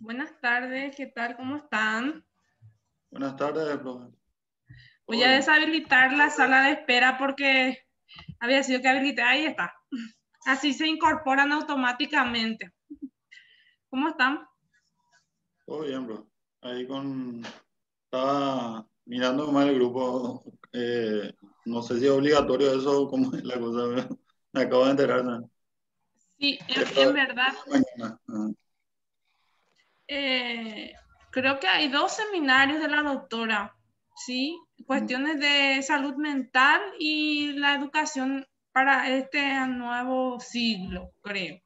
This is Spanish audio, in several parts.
Buenas tardes, ¿qué tal? ¿Cómo están? Buenas tardes, profe. Voy ¿Todo a bien? deshabilitar la sala de espera porque había sido que habilité. Ahí está. Así se incorporan automáticamente. ¿Cómo están? Todo bien, bro. Estaba mirando más el grupo. No sé si es obligatorio eso, como es la cosa, pero me acabo de enterar, ¿no? Sí, Pero en verdad, mañana. eh, creo que hay dos seminarios de la doctora, ¿sí? Cuestiones de salud mental y la educación para este nuevo siglo, creo.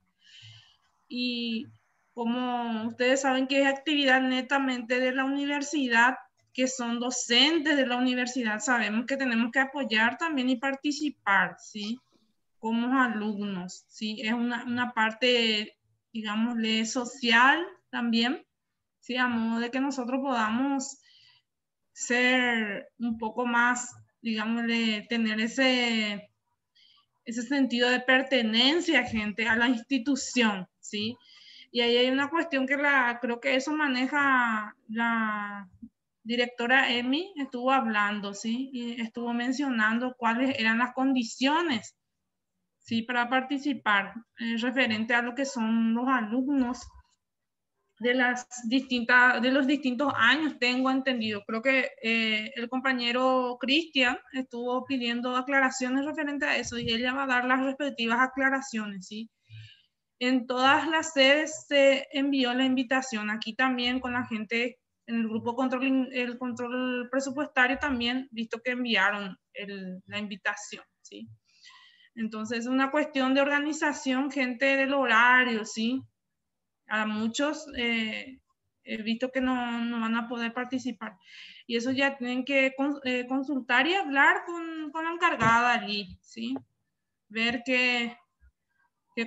Y como ustedes saben que es actividad netamente de la universidad, que son docentes de la universidad, sabemos que tenemos que apoyar también y participar, ¿sí? Como alumnos, ¿sí? Es una parte, digámosle, social también, ¿sí? A modo de que nosotros podamos ser un poco más, digámosle, tener ese sentido de pertenencia, gente, a la institución, ¿sí? Y ahí hay una cuestión que creo que eso maneja la directora Emi, estuvo hablando, ¿sí? Y estuvo mencionando cuáles eran las condiciones, ¿sí? Para participar, referente a lo que son los alumnos de los distintos años, tengo entendido. Creo que el compañero Cristian estuvo pidiendo aclaraciones referente a eso y ella va a dar las respectivas aclaraciones, ¿sí? En todas las sedes se envió la invitación. Aquí también con la gente en el grupo control, el control presupuestario también, visto que enviaron la invitación, ¿sí? Entonces, una cuestión de organización, gente del horario, ¿sí? A muchos he visto que no van a poder participar. Y eso ya tienen que consultar y hablar con la encargada allí, ¿sí? Ver qué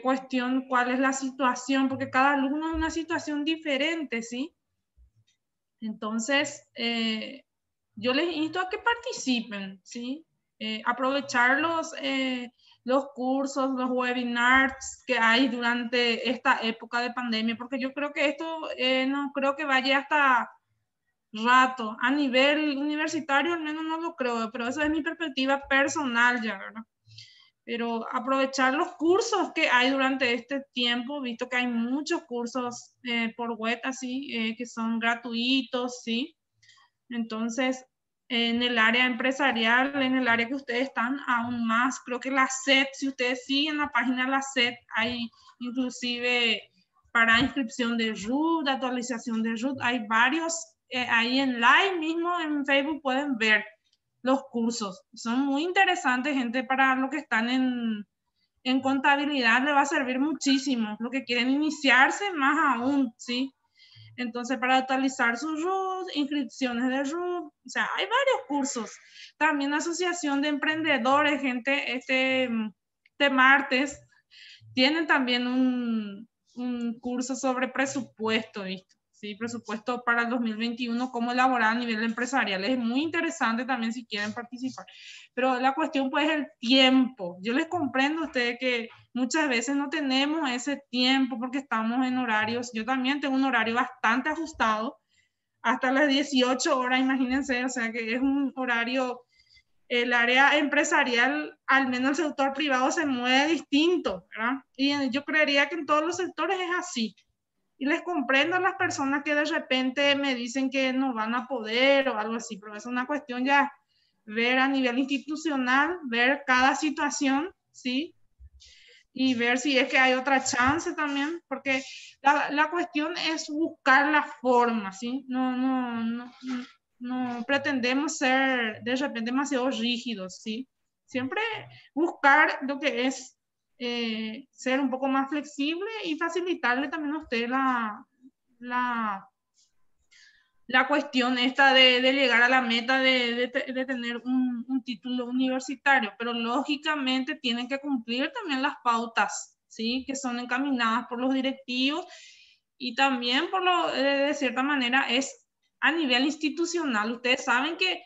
cuestión, cuál es la situación, porque cada alumno es una situación diferente, ¿sí? Entonces, yo les insto a que participen, ¿sí? Aprovechar los cursos, los webinars que hay durante esta época de pandemia, porque yo creo que esto no creo que vaya hasta rato. A nivel universitario al menos no lo creo, pero esa es mi perspectiva personal ya, ¿verdad? Pero aprovechar los cursos que hay durante este tiempo, visto que hay muchos cursos por web así, que son gratuitos, ¿sí? Entonces, en el área empresarial, en el área que ustedes están, aún más, creo que la SED, si ustedes siguen la página de la SED, hay inclusive para inscripción de RUT, actualización de RUT, hay varios, ahí en live mismo en Facebook pueden ver los cursos. Son muy interesantes, gente, para los que están en contabilidad, le va a servir muchísimo. Los que quieren iniciarse, más aún, ¿sí? Entonces, para actualizar su RUT, inscripciones de RUT, o sea, hay varios cursos. También Asociación de Emprendedores, gente, este martes tienen también un curso sobre presupuesto, ¿viste? Sí, presupuesto para el 2021, cómo elaborar a nivel empresarial. Es muy interesante también si quieren participar. Pero la cuestión pues es el tiempo. Yo les comprendo a ustedes que muchas veces no tenemos ese tiempo porque estamos en horarios. Yo también tengo un horario bastante ajustado, hasta las 18 horas, imagínense, o sea que es un horario, el área empresarial, al menos el sector privado, se mueve distinto, ¿verdad? Y yo creería que en todos los sectores es así. Y les comprendo a las personas que de repente me dicen que no van a poder o algo así, pero es una cuestión ya ver a nivel institucional, ver cada situación, ¿sí? Y ver si es que hay otra chance también, porque la cuestión es buscar la forma, ¿sí? No pretendemos ser de repente demasiado rígidos, ¿sí? Siempre buscar lo que es ser un poco más flexible y facilitarle también a usted la, la cuestión esta de llegar a la meta de tener un título universitario, pero lógicamente tienen que cumplir también las pautas, ¿sí? Que son encaminadas por los directivos y también de cierta manera es a nivel institucional. Ustedes saben que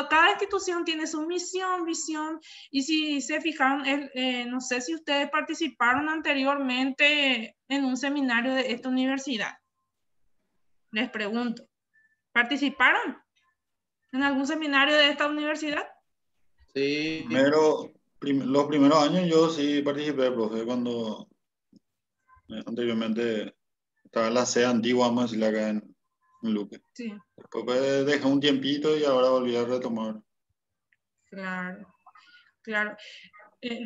cada institución tiene su misión, visión, y si se fijaron, no sé si ustedes participaron anteriormente en un seminario de esta universidad. Les pregunto, ¿participaron en algún seminario de esta universidad? Sí. Los primeros años yo sí participé, profe, cuando anteriormente estaba en la sede antigua, vamos a decirle acá en Luque. Sí. Después pues, dejé un tiempito y ahora volví a retomar. Claro, claro.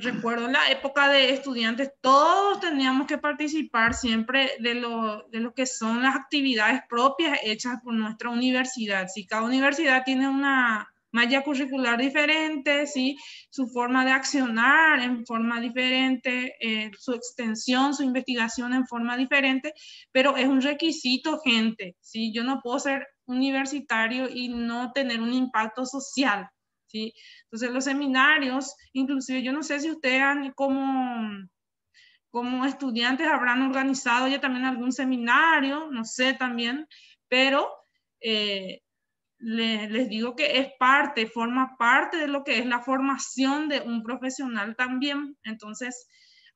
Recuerdo en la época de estudiantes, todos teníamos que participar siempre de lo que son las actividades propias hechas por nuestra universidad. Si cada universidad tiene una malla curricular diferente, ¿sí? Su forma de accionar en forma diferente, su extensión, su investigación en forma diferente, pero es un requisito, gente, ¿sí? Yo no puedo ser universitario y no tener un impacto social, ¿sí? Entonces los seminarios, inclusive yo no sé si ustedes como estudiantes habrán organizado ya también algún seminario, no sé también, pero les digo que es forma parte de lo que es la formación de un profesional también. Entonces,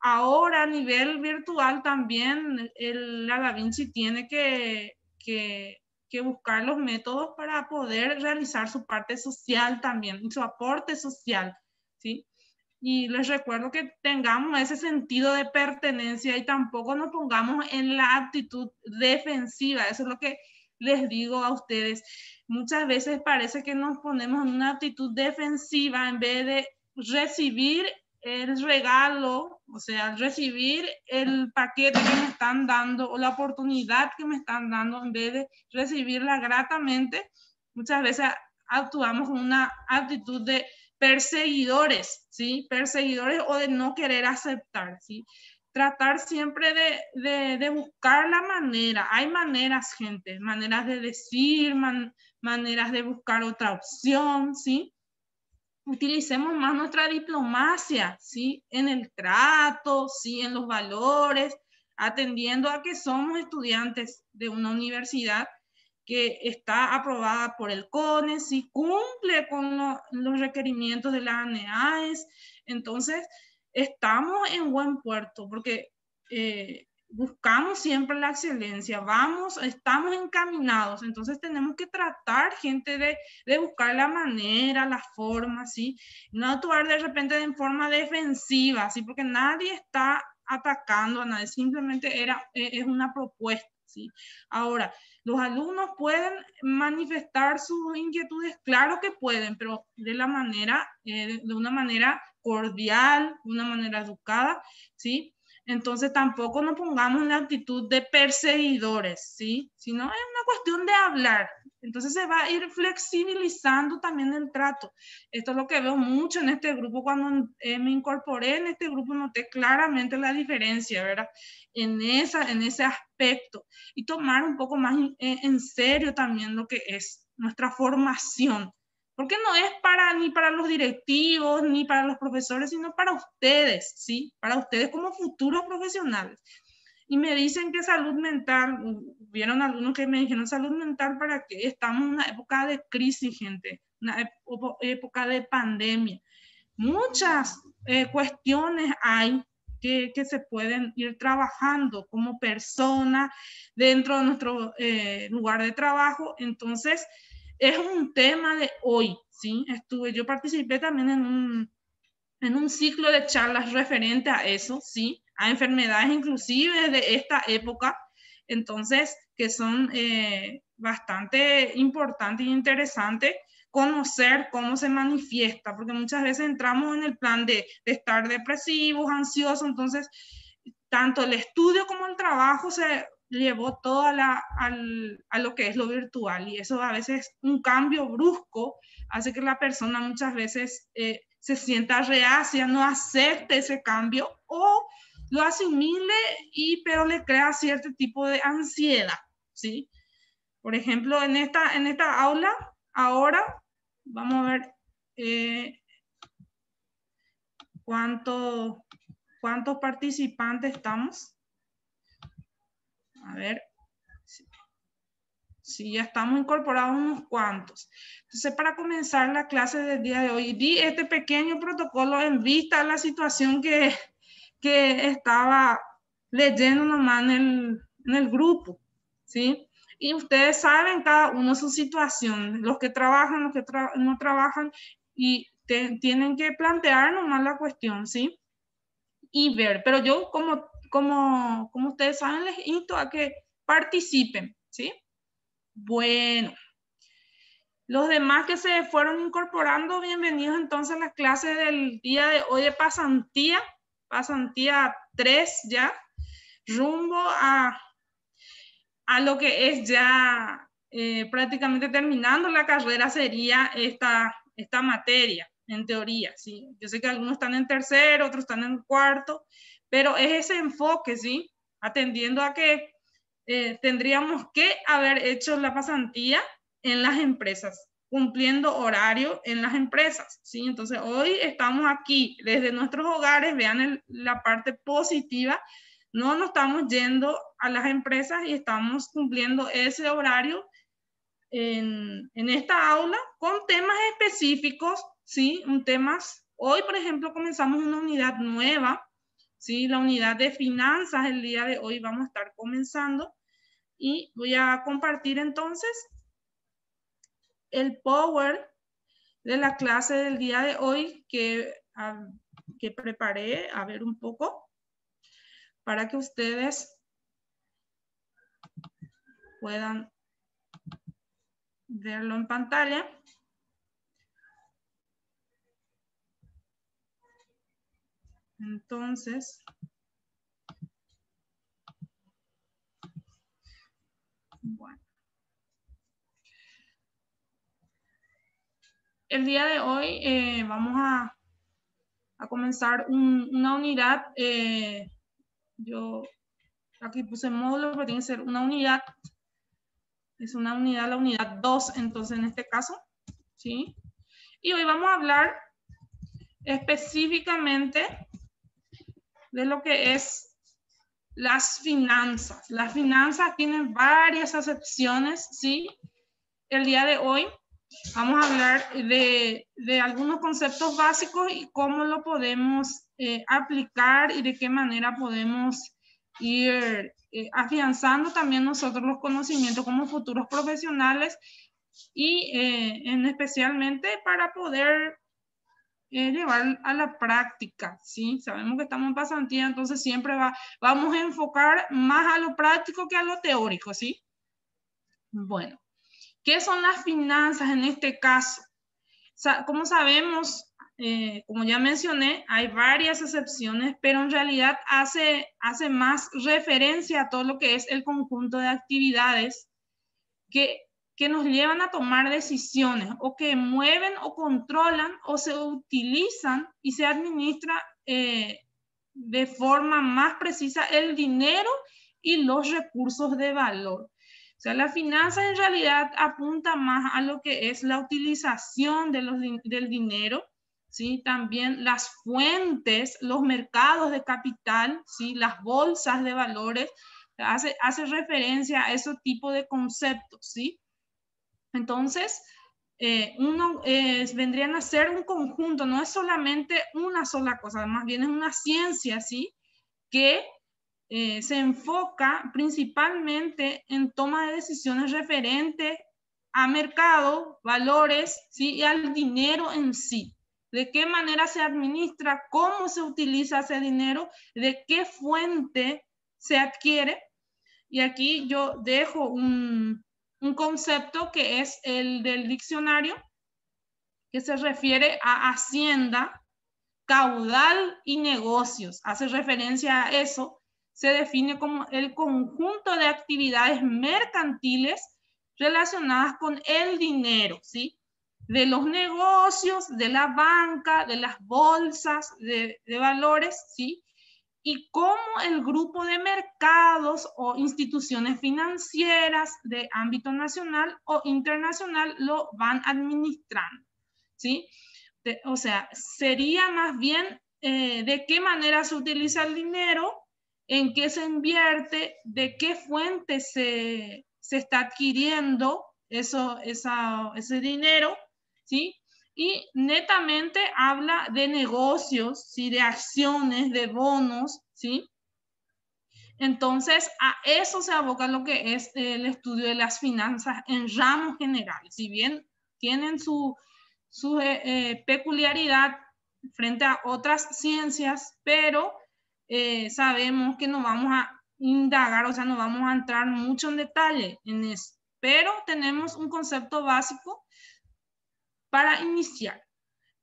ahora a nivel virtual también la Da Vinci tiene que buscar los métodos para poder realizar su parte social también, su aporte social, ¿sí? Y les recuerdo que tengamos ese sentido de pertenencia y tampoco nos pongamos en la actitud defensiva. Eso es lo que les digo a ustedes. Muchas veces parece que nos ponemos en una actitud defensiva en vez de recibir el regalo, o sea, recibir el paquete que me están dando o la oportunidad que me están dando, en vez de recibirla gratamente. Muchas veces actuamos con una actitud de perseguidores, ¿sí? Perseguidores o de no querer aceptar, ¿sí? Tratar siempre de buscar la manera. Hay maneras, gente, maneras de decir, maneras de buscar otra opción, ¿sí? Utilicemos más nuestra diplomacia, ¿sí? En el trato, ¿sí? En los valores, atendiendo a que somos estudiantes de una universidad que está aprobada por el CONES, ¿sí? Cumple con los requerimientos de la ANEAES. Entonces, estamos en buen puerto porque buscamos siempre la excelencia, estamos encaminados. Entonces, tenemos que tratar, gente, de buscar la manera, la forma, ¿sí? No actuar de repente en forma defensiva, ¿sí? Porque nadie está atacando a nadie, simplemente es una propuesta, ¿sí? Ahora, los alumnos pueden manifestar sus inquietudes, claro que pueden, pero de una manera cordial, de una manera educada, ¿sí? Entonces tampoco nos pongamos en la actitud de perseguidores, ¿sí? Sino es una cuestión de hablar. Entonces se va a ir flexibilizando también el trato. Esto es lo que veo mucho en este grupo. Cuando me incorporé en este grupo noté claramente la diferencia, ¿verdad? En ese aspecto. Y tomar un poco más en serio también lo que es nuestra formación. Porque no es ni para los directivos, ni para los profesores, sino para ustedes, ¿sí? Para ustedes como futuros profesionales. Y me dicen que salud mental, vieron algunos que me dijeron salud mental para qué, estamos en una época de crisis, gente, una época de pandemia. Muchas cuestiones hay que se pueden ir trabajando como persona dentro de nuestro lugar de trabajo. Entonces, es un tema de hoy, ¿sí? Yo participé también en un ciclo de charlas referente a eso, ¿sí? A enfermedades inclusive de esta época, entonces, que son bastante importantes e interesantes conocer cómo se manifiesta, porque muchas veces entramos en el plan de estar depresivos, ansiosos, entonces, tanto el estudio como el trabajo se llevó todo a lo que es lo virtual, y eso a veces un cambio brusco hace que la persona muchas veces se sienta reacia, no acepte ese cambio o lo asimile, pero le crea cierto tipo de ansiedad, ¿sí? Por ejemplo, en esta aula, ahora vamos a ver cuántos participantes estamos. A ver, sí, ya estamos incorporados unos cuantos. Entonces, para comenzar la clase del día de hoy, di este pequeño protocolo en vista de la situación que estaba leyendo nomás en el grupo, ¿sí? Y ustedes saben cada uno su situación, los que trabajan, los que no trabajan, y tienen que plantear nomás la cuestión, ¿sí? Y ver, pero yo como ustedes saben, les insto a que participen, ¿sí? Bueno, los demás que se fueron incorporando, bienvenidos entonces a las clases del día de hoy de pasantía 3 ya, rumbo a lo que es ya prácticamente terminando la carrera sería esta materia, en teoría, ¿sí? Yo sé que algunos están en tercero, otros están en cuarto, pero es ese enfoque, ¿sí? Atendiendo a que tendríamos que haber hecho la pasantía en las empresas, cumpliendo horario en las empresas, ¿sí? Entonces, hoy estamos aquí desde nuestros hogares, vean la parte positiva, no nos estamos yendo a las empresas y estamos cumpliendo ese horario en esta aula con temas específicos, ¿sí? Hoy, por ejemplo, comenzamos una unidad nueva, ¿sí? La unidad de finanzas, el día de hoy vamos a estar comenzando y voy a compartir entonces el power de la clase del día de hoy que preparé, a ver un poco, para que ustedes puedan verlo en pantalla. Entonces, bueno. El día de hoy vamos a comenzar una unidad. Yo aquí puse módulo, pero tiene que ser una unidad. Es una unidad, la unidad 2, entonces en este caso, ¿sí? Y hoy vamos a hablar específicamente de lo que es las finanzas. Las finanzas tienen varias acepciones, ¿sí? El día de hoy vamos a hablar de algunos conceptos básicos y cómo lo podemos aplicar y de qué manera podemos ir afianzando también nosotros los conocimientos como futuros profesionales y especialmente para poder llevar a la práctica, ¿sí? Sabemos que estamos en pasantía, entonces siempre vamos a enfocar más a lo práctico que a lo teórico, ¿sí? Bueno, ¿qué son las finanzas en este caso? Como sabemos, como ya mencioné, hay varias excepciones, pero en realidad hace más referencia a todo lo que es el conjunto de actividades que nos llevan a tomar decisiones o que mueven o controlan o se utilizan y se administra de forma más precisa el dinero y los recursos de valor. O sea, la finanza en realidad apunta más a lo que es la utilización del dinero, ¿sí? También las fuentes, los mercados de capital, ¿sí? Las bolsas de valores, hace referencia a ese tipo de conceptos, ¿sí? Entonces, vendrían a ser un conjunto, no es solamente una sola cosa, más bien es una ciencia, ¿sí? Que se enfoca principalmente en toma de decisiones referentes a mercado, valores, ¿sí? Y al dinero en sí. De qué manera se administra, cómo se utiliza ese dinero, de qué fuente se adquiere. Y aquí yo dejo un concepto que es el del diccionario, que se refiere a hacienda, caudal y negocios. Hace referencia a eso. Se define como el conjunto de actividades mercantiles relacionadas con el dinero, ¿sí? De los negocios, de la banca, de las bolsas de valores, ¿sí? Y cómo el grupo de mercados o instituciones financieras de ámbito nacional o internacional lo van administrando, ¿sí? O sea, sería más bien de qué manera se utiliza el dinero, en qué se invierte, de qué fuente se está adquiriendo ese dinero, ¿sí? Y netamente habla de negocios, ¿sí? De acciones, de bonos, ¿sí? Entonces, a eso se aboca lo que es el estudio de las finanzas en ramos generales. Si bien tienen su peculiaridad frente a otras ciencias, pero sabemos que no vamos a indagar, o sea, no vamos a entrar mucho en detalle en eso. Pero tenemos un concepto básico para iniciar.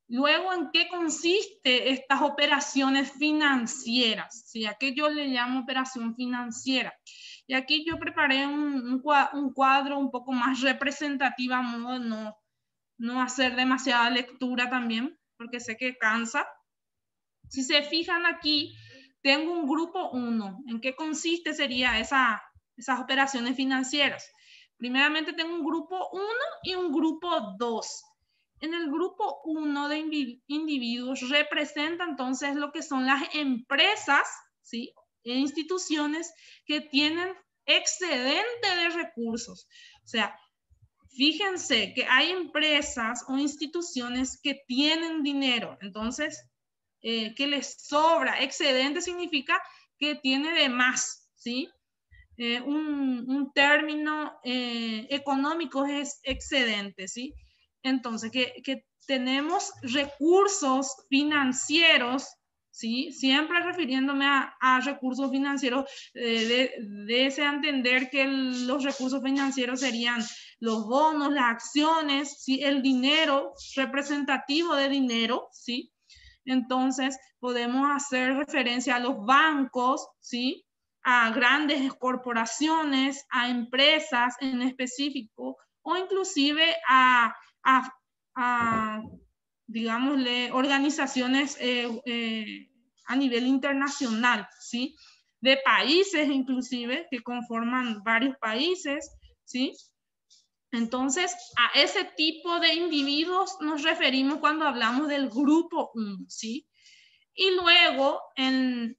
Luego, ¿en qué consiste estas operaciones financieras? ¿Sí? ¿A qué yo le llamo operación financiera? Y aquí yo preparé un cuadro un poco más representativo, a modo de no hacer demasiada lectura también, porque sé que cansa. Si se fijan aquí, tengo un grupo 1. ¿En qué consiste sería esas operaciones financieras? Primeramente tengo un grupo 1 y un grupo 2. En el grupo 1 de individuos representa entonces lo que son las empresas, ¿sí? E instituciones que tienen excedente de recursos. O sea, fíjense que hay empresas o instituciones que tienen dinero, entonces, que les sobra. Excedente significa que tiene de más, ¿sí? Un término económico es excedente, ¿sí? Entonces, que tenemos recursos financieros, ¿sí? Siempre refiriéndome a recursos financieros, dese a entender que los recursos financieros serían los bonos, las acciones, ¿sí? El dinero representativo de dinero, ¿sí? Entonces, podemos hacer referencia a los bancos, ¿sí? A grandes corporaciones, a empresas en específico, o inclusive a digámosle, organizaciones a nivel internacional, ¿sí? De países inclusive, que conforman varios países, ¿sí? Entonces, a ese tipo de individuos nos referimos cuando hablamos del grupo 1, ¿sí? Y luego, en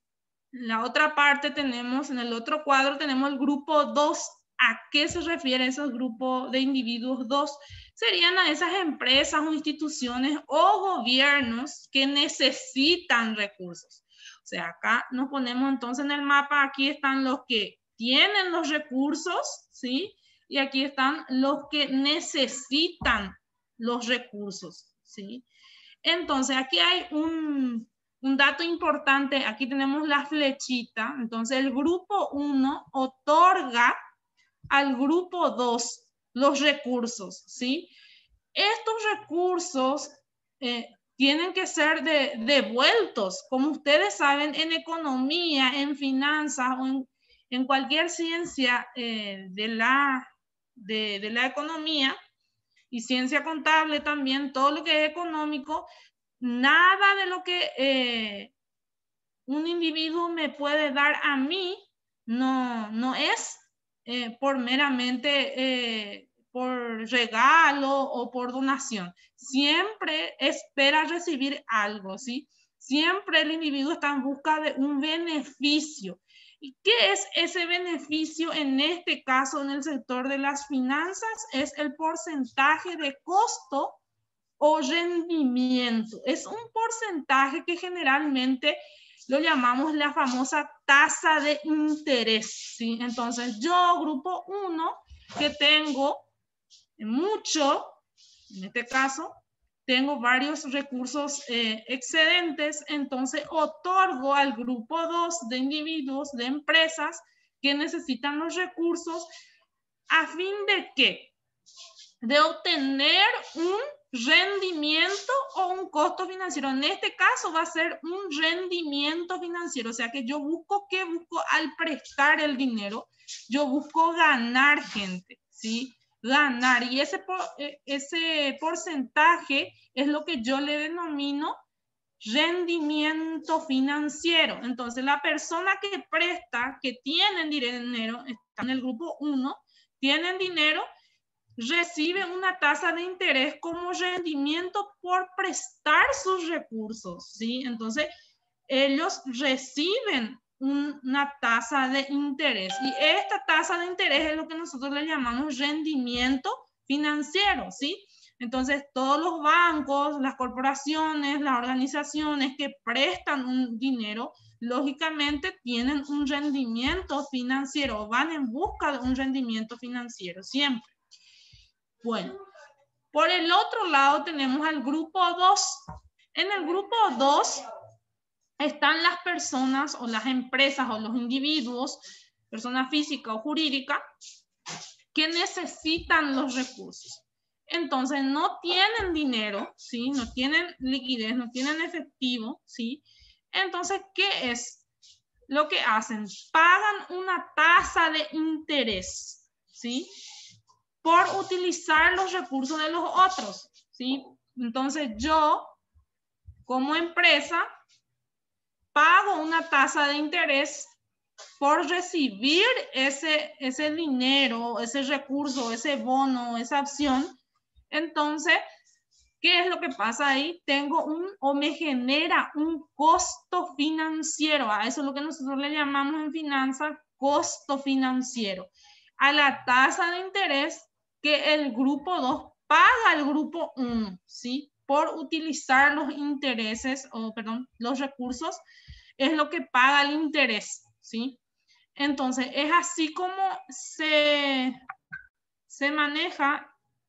la otra parte tenemos, en el otro cuadro tenemos el grupo 2. ¿A qué se refiere esos grupos de individuos 2? Serían a esas empresas o instituciones o gobiernos que necesitan recursos. O sea, acá nos ponemos entonces en el mapa, aquí están los que tienen los recursos, ¿sí? Y aquí están los que necesitan los recursos, ¿sí? Entonces, aquí hay un dato importante. Aquí tenemos la flechita. Entonces, el grupo 1 otorga al grupo 2 los recursos, ¿sí? Estos recursos tienen que ser devueltos. Como ustedes saben, en economía, en finanzas o en cualquier ciencia de la economía y ciencia contable también, todo lo que es económico, nada de lo que un individuo me puede dar a mí no es por meramente por regalo o por donación. Siempre espera recibir algo, ¿sí? Siempre el individuo está en busca de un beneficio. ¿Y qué es ese beneficio en este caso en el sector de las finanzas? Es el porcentaje de costo o rendimiento. Es un porcentaje que generalmente lo llamamos la famosa tasa de interés, ¿sí? Entonces, yo, grupo 1, que tengo mucho, en este caso, tengo varios recursos excedentes, entonces otorgo al grupo 2 de individuos, de empresas que necesitan los recursos a fin de ¿qué? De obtener un rendimiento o un costo financiero. En este caso va a ser un rendimiento financiero, o sea que yo busco, ¿qué busco al prestar el dinero? Yo busco ganar gente, ¿sí? Ganar, y ese porcentaje es lo que yo le denomino rendimiento financiero. Entonces, la persona que presta, que tienen dinero, está en el grupo 1, tienen dinero, reciben una tasa de interés como rendimiento por prestar sus recursos, ¿sí? Entonces, ellos reciben una tasa de interés y esta tasa de interés es lo que nosotros le llamamos rendimiento financiero, ¿sí? Entonces, todos los bancos, las corporaciones, las organizaciones que prestan un dinero lógicamente tienen un rendimiento financiero, van en busca de un rendimiento financiero siempre. Bueno, por el otro lado tenemos al grupo 2. En el grupo 2 están las personas o las empresas o los individuos, persona física o jurídica, que necesitan los recursos. Entonces no tienen dinero, ¿sí? No tienen liquidez, no tienen efectivo, ¿sí? Entonces, ¿qué es lo que hacen? Pagan una tasa de interés, ¿sí? Por utilizar los recursos de los otros, ¿sí? Entonces yo, como empresa, pago una tasa de interés por recibir ese dinero, ese recurso, ese bono, esa opción. Entonces, ¿qué es lo que pasa ahí? O me genera un costo financiero. A eso es lo que nosotros le llamamos en finanzas costo financiero. A la tasa de interés que el grupo 2 paga al grupo 1, ¿sí? Por utilizar los intereses, los recursos, es lo que paga el interés, ¿sí? Entonces, es así como se maneja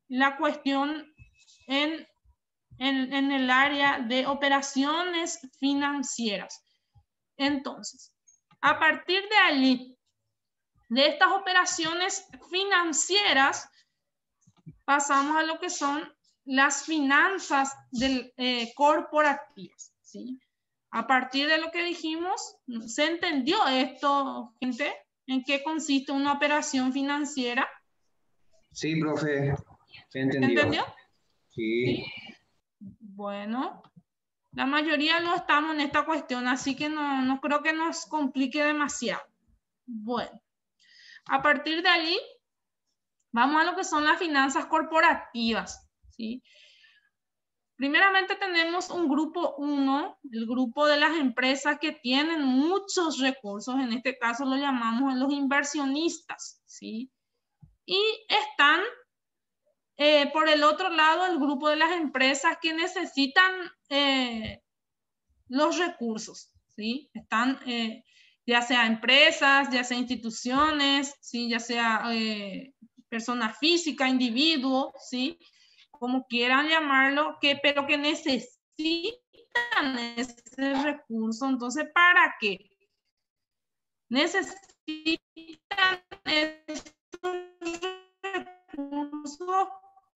la cuestión en el área de operaciones financieras. Entonces, a partir de allí, de estas operaciones financieras, pasamos a lo que son las finanzas corporativas, ¿sí? A partir de lo que dijimos, ¿se entendió esto, gente? ¿En qué consiste una operación financiera? Sí, profe, se entendió. ¿Entendió? Sí. Bueno, la mayoría no estamos en esta cuestión, así que no creo que nos complique demasiado. Bueno, a partir de allí, vamos a lo que son las finanzas corporativas, ¿sí? Primeramente tenemos un grupo 1, el grupo de las empresas que tienen muchos recursos, en este caso lo llamamos los inversionistas, ¿sí? Y están por el otro lado el grupo de las empresas que necesitan los recursos, ¿sí? Están ya sea empresas, ya sea instituciones, ¿sí? Ya sea persona física, individuo, ¿sí? Como quieran llamarlo, pero que necesitan ese recurso. Entonces, ¿para qué? Necesitan esos recursos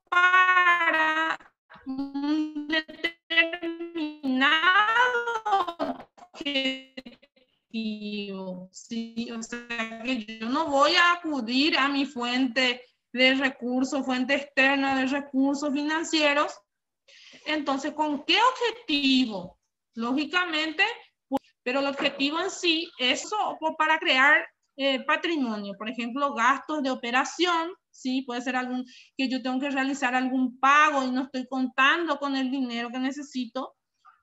para un determinado objetivo, ¿sí? O sea, que yo no voy a acudir a mi fuente de recursos, fuente externa de recursos financieros. Entonces, ¿con qué objetivo? Lógicamente, pero el objetivo en sí es para crear patrimonio, por ejemplo, gastos de operación, ¿sí? Puede ser que yo tengo que realizar algún pago y no estoy contando con el dinero que necesito,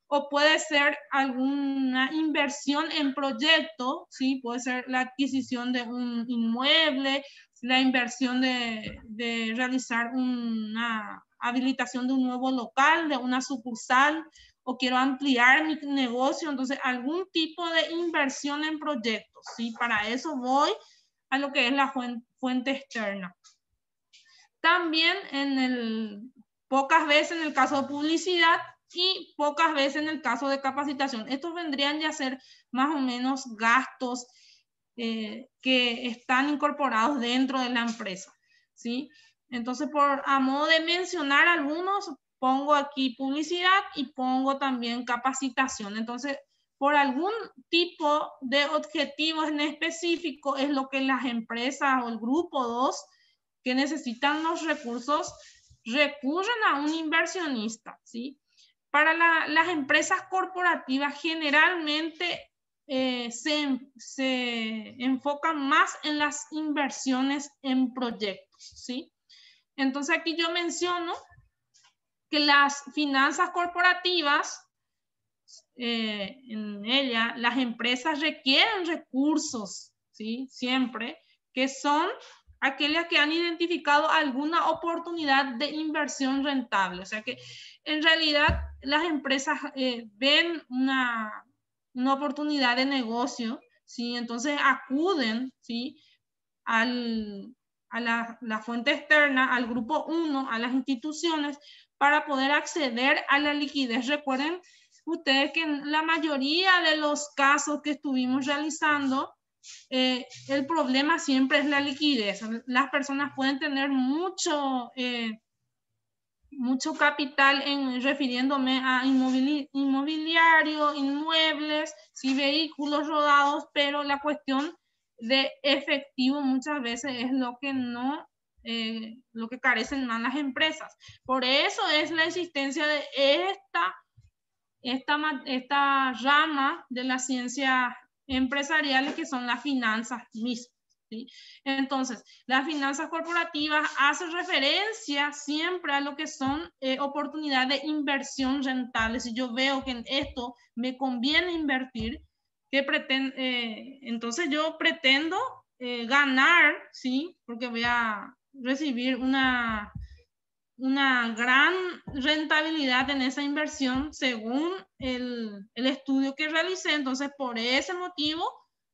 o puede ser alguna inversión en proyecto, ¿sí? Puede ser la adquisición de un inmueble, la inversión de realizar una habilitación de un nuevo local, de una sucursal, o quiero ampliar mi negocio, entonces algún tipo de inversión en proyectos, ¿sí? Para eso voy a lo que es la fuente externa. También pocas veces en el caso de publicidad y pocas veces en el caso de capacitación. Estos vendrían ya a ser más o menos gastos que están incorporados dentro de la empresa, ¿sí? Entonces, a modo de mencionar algunos, pongo aquí publicidad y pongo también capacitación. Entonces, por algún tipo de objetivos en específico es lo que las empresas o el grupo 2 que necesitan los recursos recurren a un inversionista, ¿sí? Para las empresas corporativas generalmente se enfocan más en las inversiones en proyectos, ¿sí? Entonces aquí yo menciono que las finanzas corporativas, en ella, las empresas requieren recursos, ¿sí? Siempre, que son aquellas que han identificado alguna oportunidad de inversión rentable. O sea que en realidad las empresas ven una oportunidad de negocio, ¿sí? Entonces acuden, ¿sí? a la fuente externa, al grupo 1, a las instituciones, para poder acceder a la liquidez. Recuerden ustedes que en la mayoría de los casos que estuvimos realizando, el problema siempre es la liquidez. Las personas pueden tener mucho capital, refiriéndome a inmobiliario, inmuebles, sí, vehículos rodados, pero la cuestión de efectivo muchas veces es lo que no, lo que carecen más las empresas. Por eso es la existencia de esta rama de las ciencias empresariales, que son las finanzas mismas, ¿sí? Entonces, las finanzas corporativas hacen referencia siempre a lo que son oportunidades de inversión rentable. Si yo veo que en esto me conviene invertir, entonces yo pretendo ganar, ¿sí? Porque voy a recibir una gran rentabilidad en esa inversión según el estudio que realicé. Entonces, por ese motivo,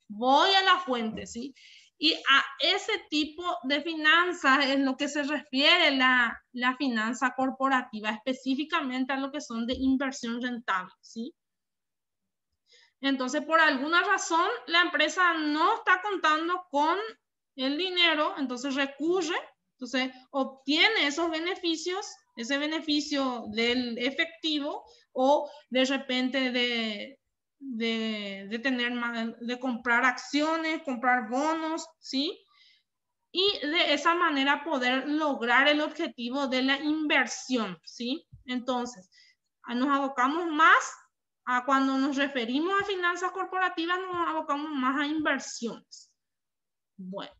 voy a la fuente, ¿sí? Y a ese tipo de finanzas es lo que se refiere la finanza corporativa, específicamente a lo que son de inversión rentable, ¿sí? Entonces, por alguna razón, la empresa no está contando con el dinero, entonces recurre, entonces obtiene esos beneficios, ese beneficio del efectivo, o de repente de comprar acciones, comprar bonos, ¿sí? Y de esa manera poder lograr el objetivo de la inversión, ¿sí? Entonces, nos abocamos más a cuando nos referimos a finanzas corporativas, nos abocamos más a inversiones. Bueno,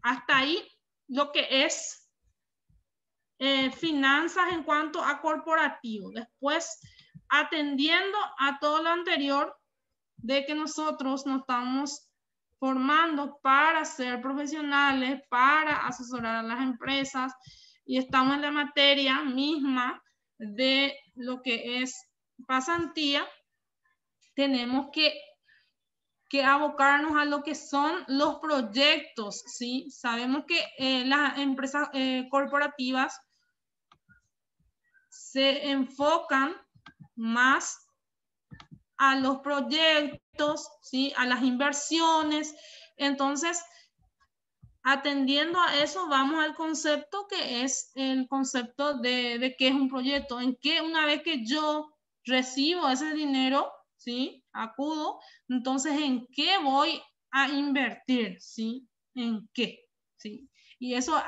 hasta ahí lo que es finanzas en cuanto a corporativo. Después, atendiendo a todo lo anterior, de que nosotros nos estamos formando para ser profesionales, para asesorar a las empresas, y estamos en la materia misma de lo que es pasantía, tenemos que abocarnos a lo que son los proyectos, ¿sí? Sabemos que las empresas corporativas se enfocan más a los proyectos, ¿sí? A las inversiones. Entonces, atendiendo a eso, vamos al concepto que es el concepto de qué es un proyecto, en que una vez que yo recibo ese dinero, ¿sí? Acudo, entonces, ¿en qué voy a invertir? ¿Sí? ¿En qué? ¿Sí? Y eso,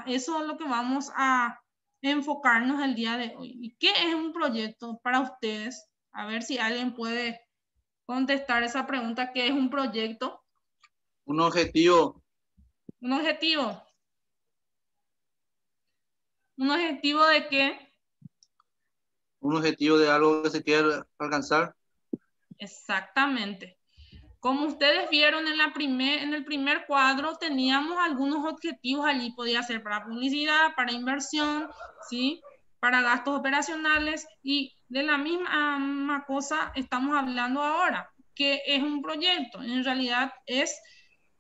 eso es lo que vamos a enfocarnos el día de hoy. ¿Y qué es un proyecto para ustedes? A ver si alguien puede contestar esa pregunta. ¿Qué es un proyecto? Un objetivo. ¿Un objetivo? ¿Un objetivo de qué? Un objetivo de algo que se quiere alcanzar. Exactamente. Como ustedes vieron en el primer cuadro, teníamos algunos objetivos allí. Podía ser para publicidad, para inversión, ¿sí? Para gastos operacionales, y de la misma cosa estamos hablando ahora. ¿Qué es un proyecto? En realidad es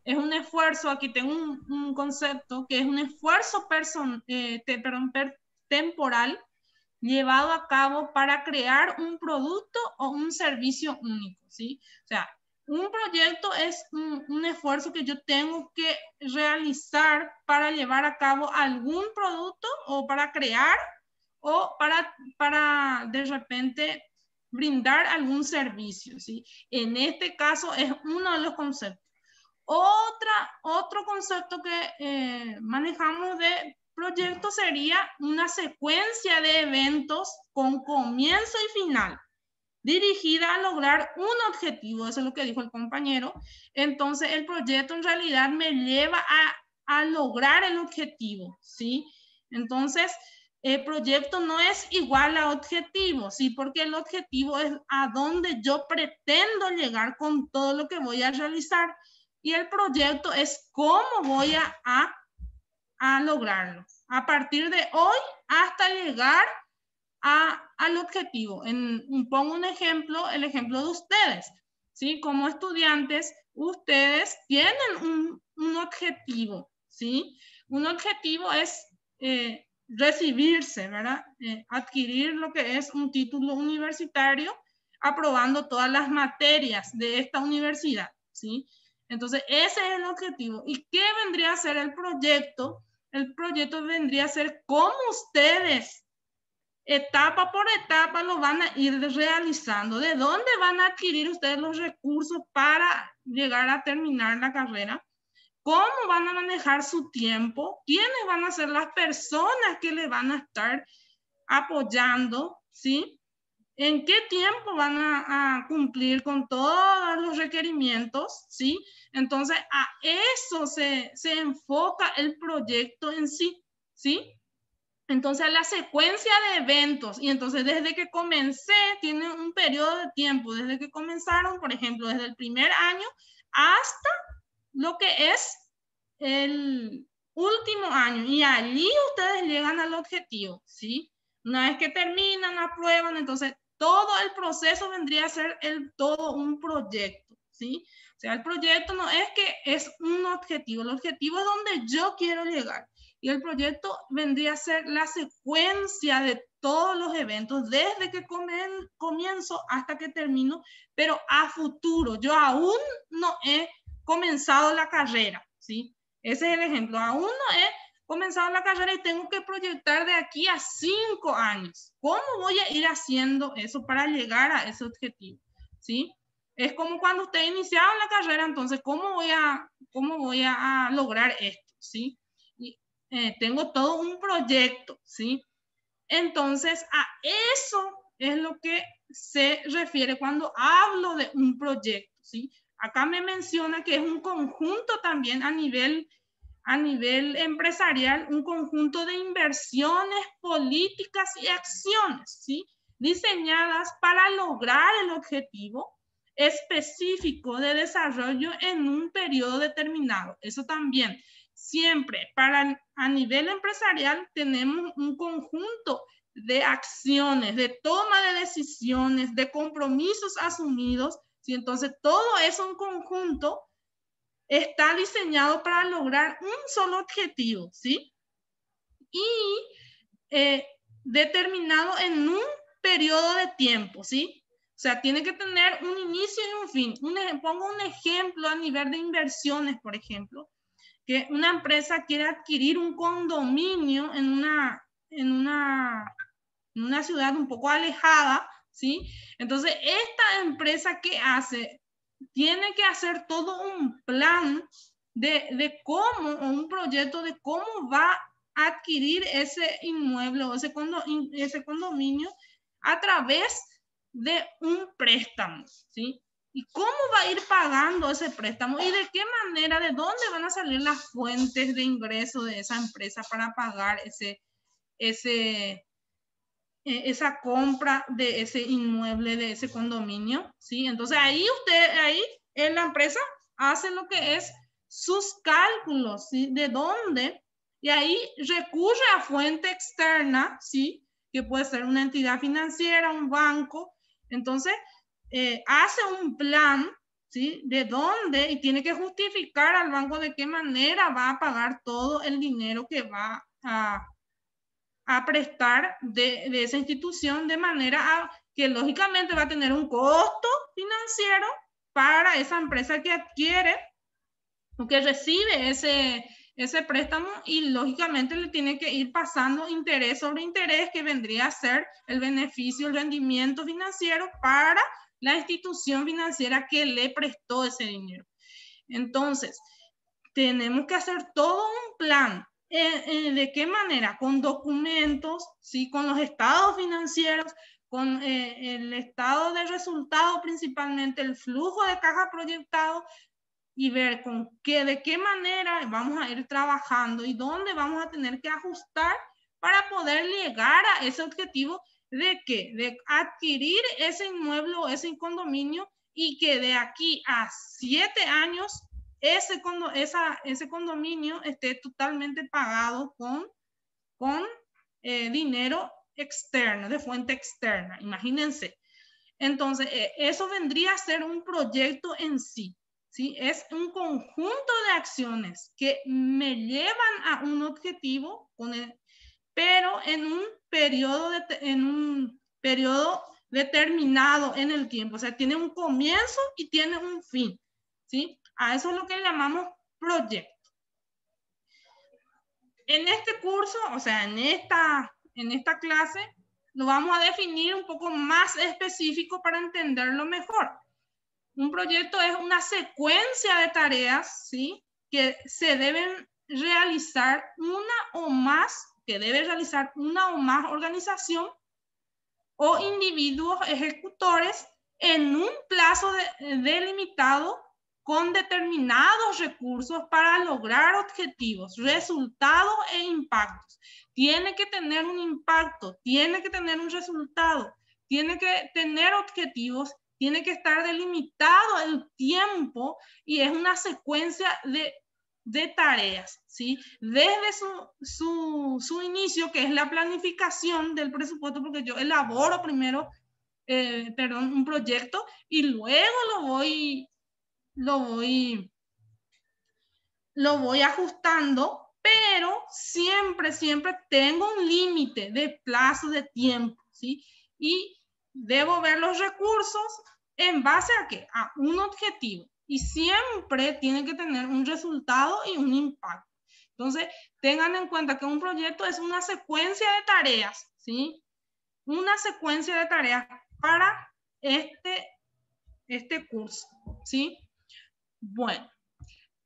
un esfuerzo. Aquí tengo un concepto que es un esfuerzo temporal llevado a cabo para crear un producto o un servicio único, ¿sí? O sea, un proyecto es un esfuerzo que yo tengo que realizar para llevar a cabo algún producto, o para crear, o para de repente brindar algún servicio, ¿sí? En este caso es uno de los conceptos. Otro concepto que manejamos de proyecto sería una secuencia de eventos con comienzo y final, dirigida a lograr un objetivo. Eso es lo que dijo el compañero. Entonces, el proyecto en realidad me lleva a lograr el objetivo, ¿sí? Entonces, el proyecto no es igual a objetivo, ¿sí? Porque el objetivo es a donde yo pretendo llegar con todo lo que voy a realizar. Y el proyecto es cómo voy a lograrlo. A partir de hoy hasta llegar al objetivo. Pongo un ejemplo, el ejemplo de ustedes, ¿sí? Como estudiantes, ustedes tienen un objetivo, ¿sí? Un objetivo es recibirse, ¿verdad? Adquirir lo que es un título universitario, aprobando todas las materias de esta universidad, ¿sí? Entonces, ese es el objetivo. ¿Y qué vendría a ser el proyecto? El proyecto vendría a ser cómo ustedes, etapa por etapa, lo van a ir realizando. ¿De dónde van a adquirir ustedes los recursos para llegar a terminar la carrera? ¿Cómo van a manejar su tiempo? ¿Quiénes van a ser las personas que le van a estar apoyando? ¿Sí? ¿En qué tiempo van a cumplir con todos los requerimientos? ¿Sí? Entonces, a eso se enfoca el proyecto en sí. ¿Sí? Entonces, la secuencia de eventos, y entonces desde que comencé, tiene un periodo de tiempo, desde que comenzaron, por ejemplo, desde el primer año hasta lo que es el último año, y allí ustedes llegan al objetivo, ¿sí? Una vez que terminan, aprueban, entonces todo el proceso vendría a ser todo un proyecto, ¿sí? O sea, el proyecto no es que es un objetivo, el objetivo es donde yo quiero llegar. Y el proyecto vendría a ser la secuencia de todos los eventos, desde que comienzo hasta que termino, pero a futuro. Yo aún no he comenzado la carrera, ¿sí? Ese es el ejemplo. Aún no he comenzado la carrera y tengo que proyectar de aquí a 5 años. ¿Cómo voy a ir haciendo eso para llegar a ese objetivo? ¿Sí? Es como cuando usted iniciaba la carrera, entonces, ¿cómo voy a lograr esto? ¿Sí? Y, tengo todo un proyecto, ¿sí? Entonces, a eso es lo que se refiere cuando hablo de un proyecto, ¿sí? Acá me menciona que es un conjunto también a nivel empresarial, un conjunto de inversiones, políticas y acciones, ¿sí? Diseñadas para lograr el objetivo específico de desarrollo en un periodo determinado. Eso también. Siempre a nivel empresarial tenemos un conjunto de acciones, de toma de decisiones, de compromisos asumidos, ¿sí? Entonces todo eso en conjunto está diseñado para lograr un solo objetivo, ¿sí? Y determinado en un periodo de tiempo, ¿sí? O sea, tiene que tener un inicio y un fin. Pongo un ejemplo a nivel de inversiones, por ejemplo, que una empresa quiere adquirir un condominio en una ciudad un poco alejada, ¿sí? Entonces, esta empresa, ¿qué hace? Tiene que hacer todo un plan de cómo, o un proyecto de cómo va a adquirir ese inmueble o ese condominio a través de un préstamo, ¿sí? ¿Y cómo va a ir pagando ese préstamo? ¿Y de qué manera, de dónde van a salir las fuentes de ingreso de esa empresa para pagar esa compra de ese inmueble, de ese condominio? ¿Sí? Entonces ahí en la empresa hace lo que es sus cálculos, ¿sí? De dónde, y ahí recurre a fuente externa, ¿sí? Que puede ser una entidad financiera, un banco. Entonces hace un plan, ¿sí? De dónde, y tiene que justificar al banco de qué manera va a pagar todo el dinero que va a prestar de esa institución, de manera que lógicamente va a tener un costo financiero para esa empresa que adquiere o que recibe ese préstamo, y lógicamente le tiene que ir pasando interés sobre interés, que vendría a ser el beneficio, el rendimiento financiero para la institución financiera que le prestó ese dinero. Entonces, tenemos que hacer todo un plan. ¿De qué manera? Con documentos, ¿sí? Con los estados financieros, con el estado de resultado, principalmente el flujo de caja proyectado, y ver de qué manera vamos a ir trabajando y dónde vamos a tener que ajustar para poder llegar a ese objetivo de ¿qué? De adquirir ese inmueble o ese condominio, y que de aquí a 7 años ese condominio esté totalmente pagado con dinero externa, de fuente externa, imagínense. Entonces, eso vendría a ser un proyecto en sí, ¿sí? Es un conjunto de acciones que me llevan a un objetivo, pero en un periodo determinado en el tiempo. O sea, tiene un comienzo y tiene un fin, ¿sí? A eso es lo que llamamos proyecto. En este curso, o sea, en esta clase, lo vamos a definir un poco más específico para entenderlo mejor. Un proyecto es una secuencia de tareas, ¿sí? Que se deben realizar que debe realizar una o más organización o individuos ejecutores en un plazo delimitado con determinados recursos para lograr objetivos, resultados e impactos. Tiene que tener un impacto, tiene que tener un resultado, tiene que tener objetivos, tiene que estar delimitado el tiempo y es una secuencia de tareas, ¿sí? Desde su inicio, que es la planificación del presupuesto, porque yo elaboro primero, un proyecto y luego lo voy ajustando, pero siempre tengo un límite de plazo de tiempo, ¿sí? Y debo ver los recursos en base a ¿qué? A un objetivo. Y siempre tiene que tener un resultado y un impacto. Entonces, tengan en cuenta que un proyecto es una secuencia de tareas, ¿sí? Una secuencia de tareas para este curso, ¿sí? Bueno.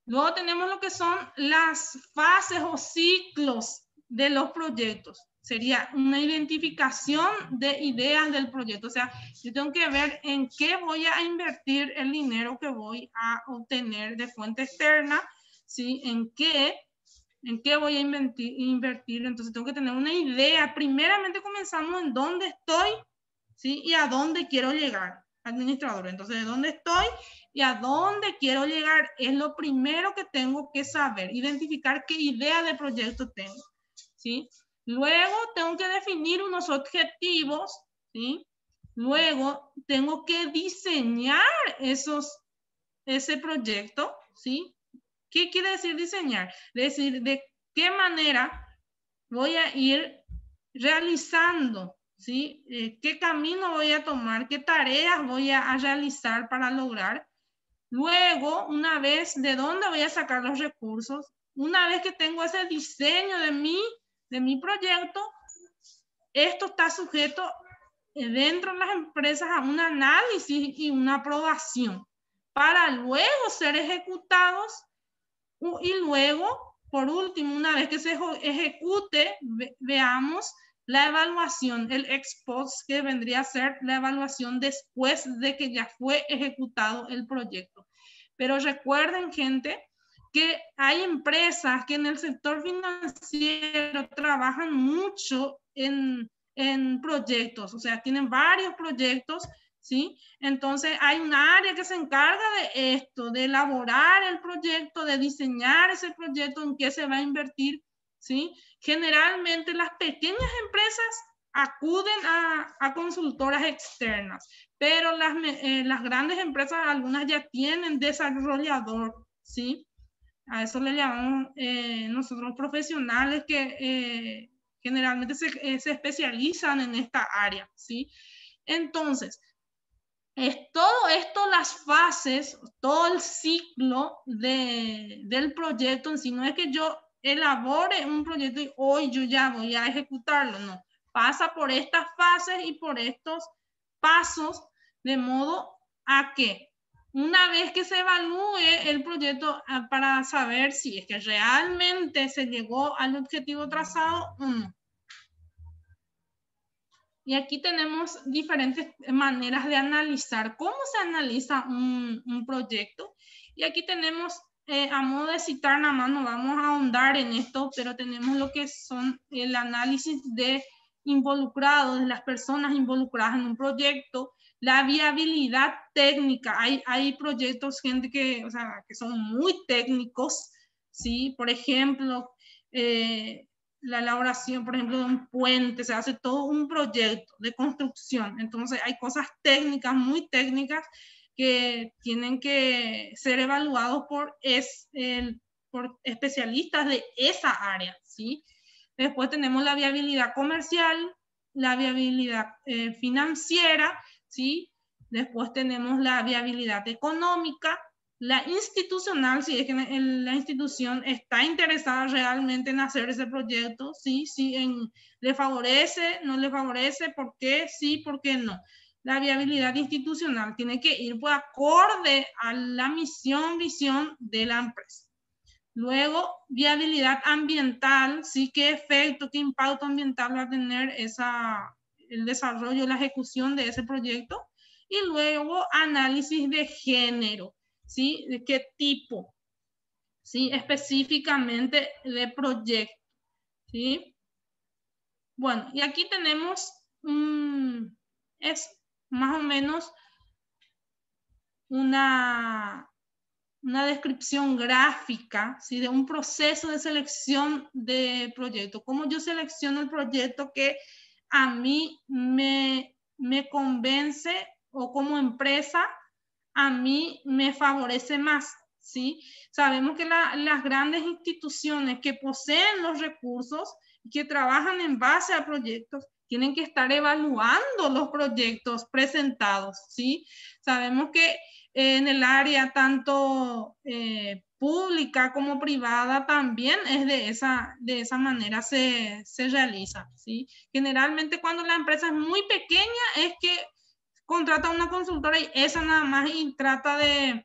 Luego tenemos lo que son las fases o ciclos de los proyectos. Sería una identificación de ideas del proyecto. O sea, yo tengo que ver en qué voy a invertir el dinero que voy a obtener de fuente externa, ¿sí? En qué voy a invertir. Entonces tengo que tener una idea. Primeramente comenzamos en dónde estoy, ¿sí? Y a dónde quiero llegar, administrador. Entonces, ¿de dónde estoy y a dónde quiero llegar? Es lo primero que tengo que saber, identificar qué idea de proyecto tengo, ¿sí? Luego tengo que definir unos objetivos, ¿sí? Luego tengo que diseñar ese proyecto, ¿sí? ¿Qué quiere decir diseñar? Decir de qué manera voy a ir realizando, ¿sí? ¿Qué camino voy a tomar? ¿Qué tareas voy a realizar para lograr? Luego, una vez, ¿de dónde voy a sacar los recursos? Una vez que tengo ese diseño de mi proyecto, esto está sujeto dentro de las empresas a un análisis y una aprobación para luego ser ejecutados y luego, por último, una vez que se ejecute, veamos la evaluación, el ex post, que vendría a ser la evaluación después de que ya fue ejecutado el proyecto. Pero recuerden, gente, que hay empresas que en el sector financiero trabajan mucho en proyectos, o sea, tienen varios proyectos, ¿sí? Entonces hay un área que se encarga de esto, de elaborar el proyecto, de diseñar ese proyecto, en qué se va a invertir, ¿sí? Generalmente las pequeñas empresas acuden a consultoras externas, pero las grandes empresas, algunas ya tienen desarrollador, ¿sí? A eso le llamamos nosotros profesionales que generalmente se especializan en esta área, ¿sí? Entonces, es todo esto, las fases, todo el ciclo del proyecto en sí. No es que yo elabore un proyecto y hoy yo ya voy a ejecutarlo, no. Pasa por estas fases y por estos pasos, de modo a que una vez que se evalúe el proyecto para saber si es que realmente se llegó al objetivo trazado o no. Y aquí tenemos diferentes maneras de analizar cómo se analiza un proyecto. Y aquí tenemos, a modo de citar nada más, no vamos a ahondar en esto, pero tenemos lo que son el análisis de involucrados, de las personas involucradas en un proyecto, la viabilidad técnica. Hay proyectos, gente que son muy técnicos, ¿sí? Por ejemplo, la elaboración, por ejemplo, de un puente, se hace todo un proyecto de construcción. Entonces hay cosas técnicas, muy técnicas, que tienen que ser evaluados por especialistas de esa área, ¿sí? Después tenemos la viabilidad comercial, la viabilidad financiera, ¿sí? Después tenemos la viabilidad económica, la institucional, si es que la institución está interesada realmente en hacer ese proyecto, ¿sí? ¿Le favorece, no le favorece? ¿Por qué sí, por qué no? La viabilidad institucional tiene que ir pues acorde a la misión, visión de la empresa. Luego, viabilidad ambiental, sí, qué efecto, qué impacto ambiental va a tener el desarrollo, la ejecución de ese proyecto. Y luego, análisis de género, ¿sí? ¿De qué tipo? ¿Sí? Específicamente de proyecto, ¿sí? Bueno, y aquí tenemos, es más o menos una descripción gráfica, ¿sí? De un proceso de selección de proyecto. ¿Cómo yo selecciono el proyecto que a mí me convence o como empresa a mí me favorece más? ¿Sí? Sabemos que las grandes instituciones que poseen los recursos y que trabajan en base a proyectos tienen que estar evaluando los proyectos presentados, ¿sí? Sabemos que en el área tanto pública como privada también es de esa manera se realiza, ¿sí? Generalmente cuando la empresa es muy pequeña es que contrata a una consultora y esa nada más y trata de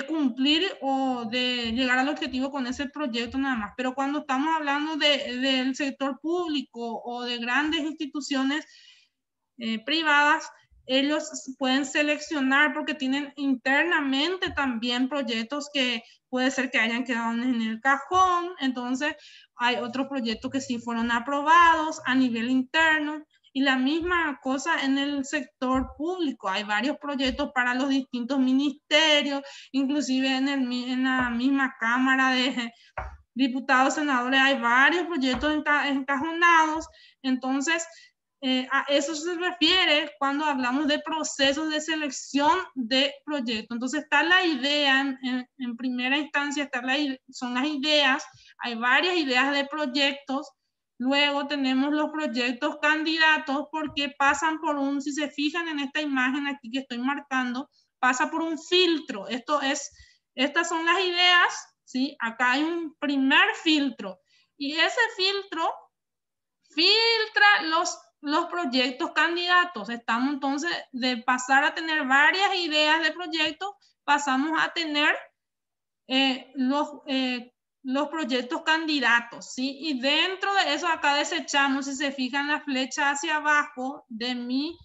cumplir o de llegar al objetivo con ese proyecto nada más. Pero cuando estamos hablando del sector público o de grandes instituciones privadas, ellos pueden seleccionar porque tienen internamente también proyectos que puede ser que hayan quedado en el cajón. Entonces hay otros proyectos que sí fueron aprobados a nivel interno. Y la misma cosa en el sector público. Hay varios proyectos para los distintos ministerios, inclusive en la misma Cámara de Diputados, Senadores, hay varios proyectos encajonados. Entonces, a eso se refiere cuando hablamos de procesos de selección de proyectos. Entonces está la idea, en primera instancia son las ideas, hay varias ideas de proyectos. Luego tenemos los proyectos candidatos porque pasan por si se fijan en esta imagen aquí que estoy marcando, pasa por un filtro. Estas son las ideas, ¿sí? Acá hay un primer filtro y ese filtro filtra los proyectos candidatos. Estamos entonces de pasar a tener varias ideas de proyectos, pasamos a tener los proyectos candidatos, ¿sí? Y dentro de eso acá desechamos, si se fijan la flecha hacia abajo de mi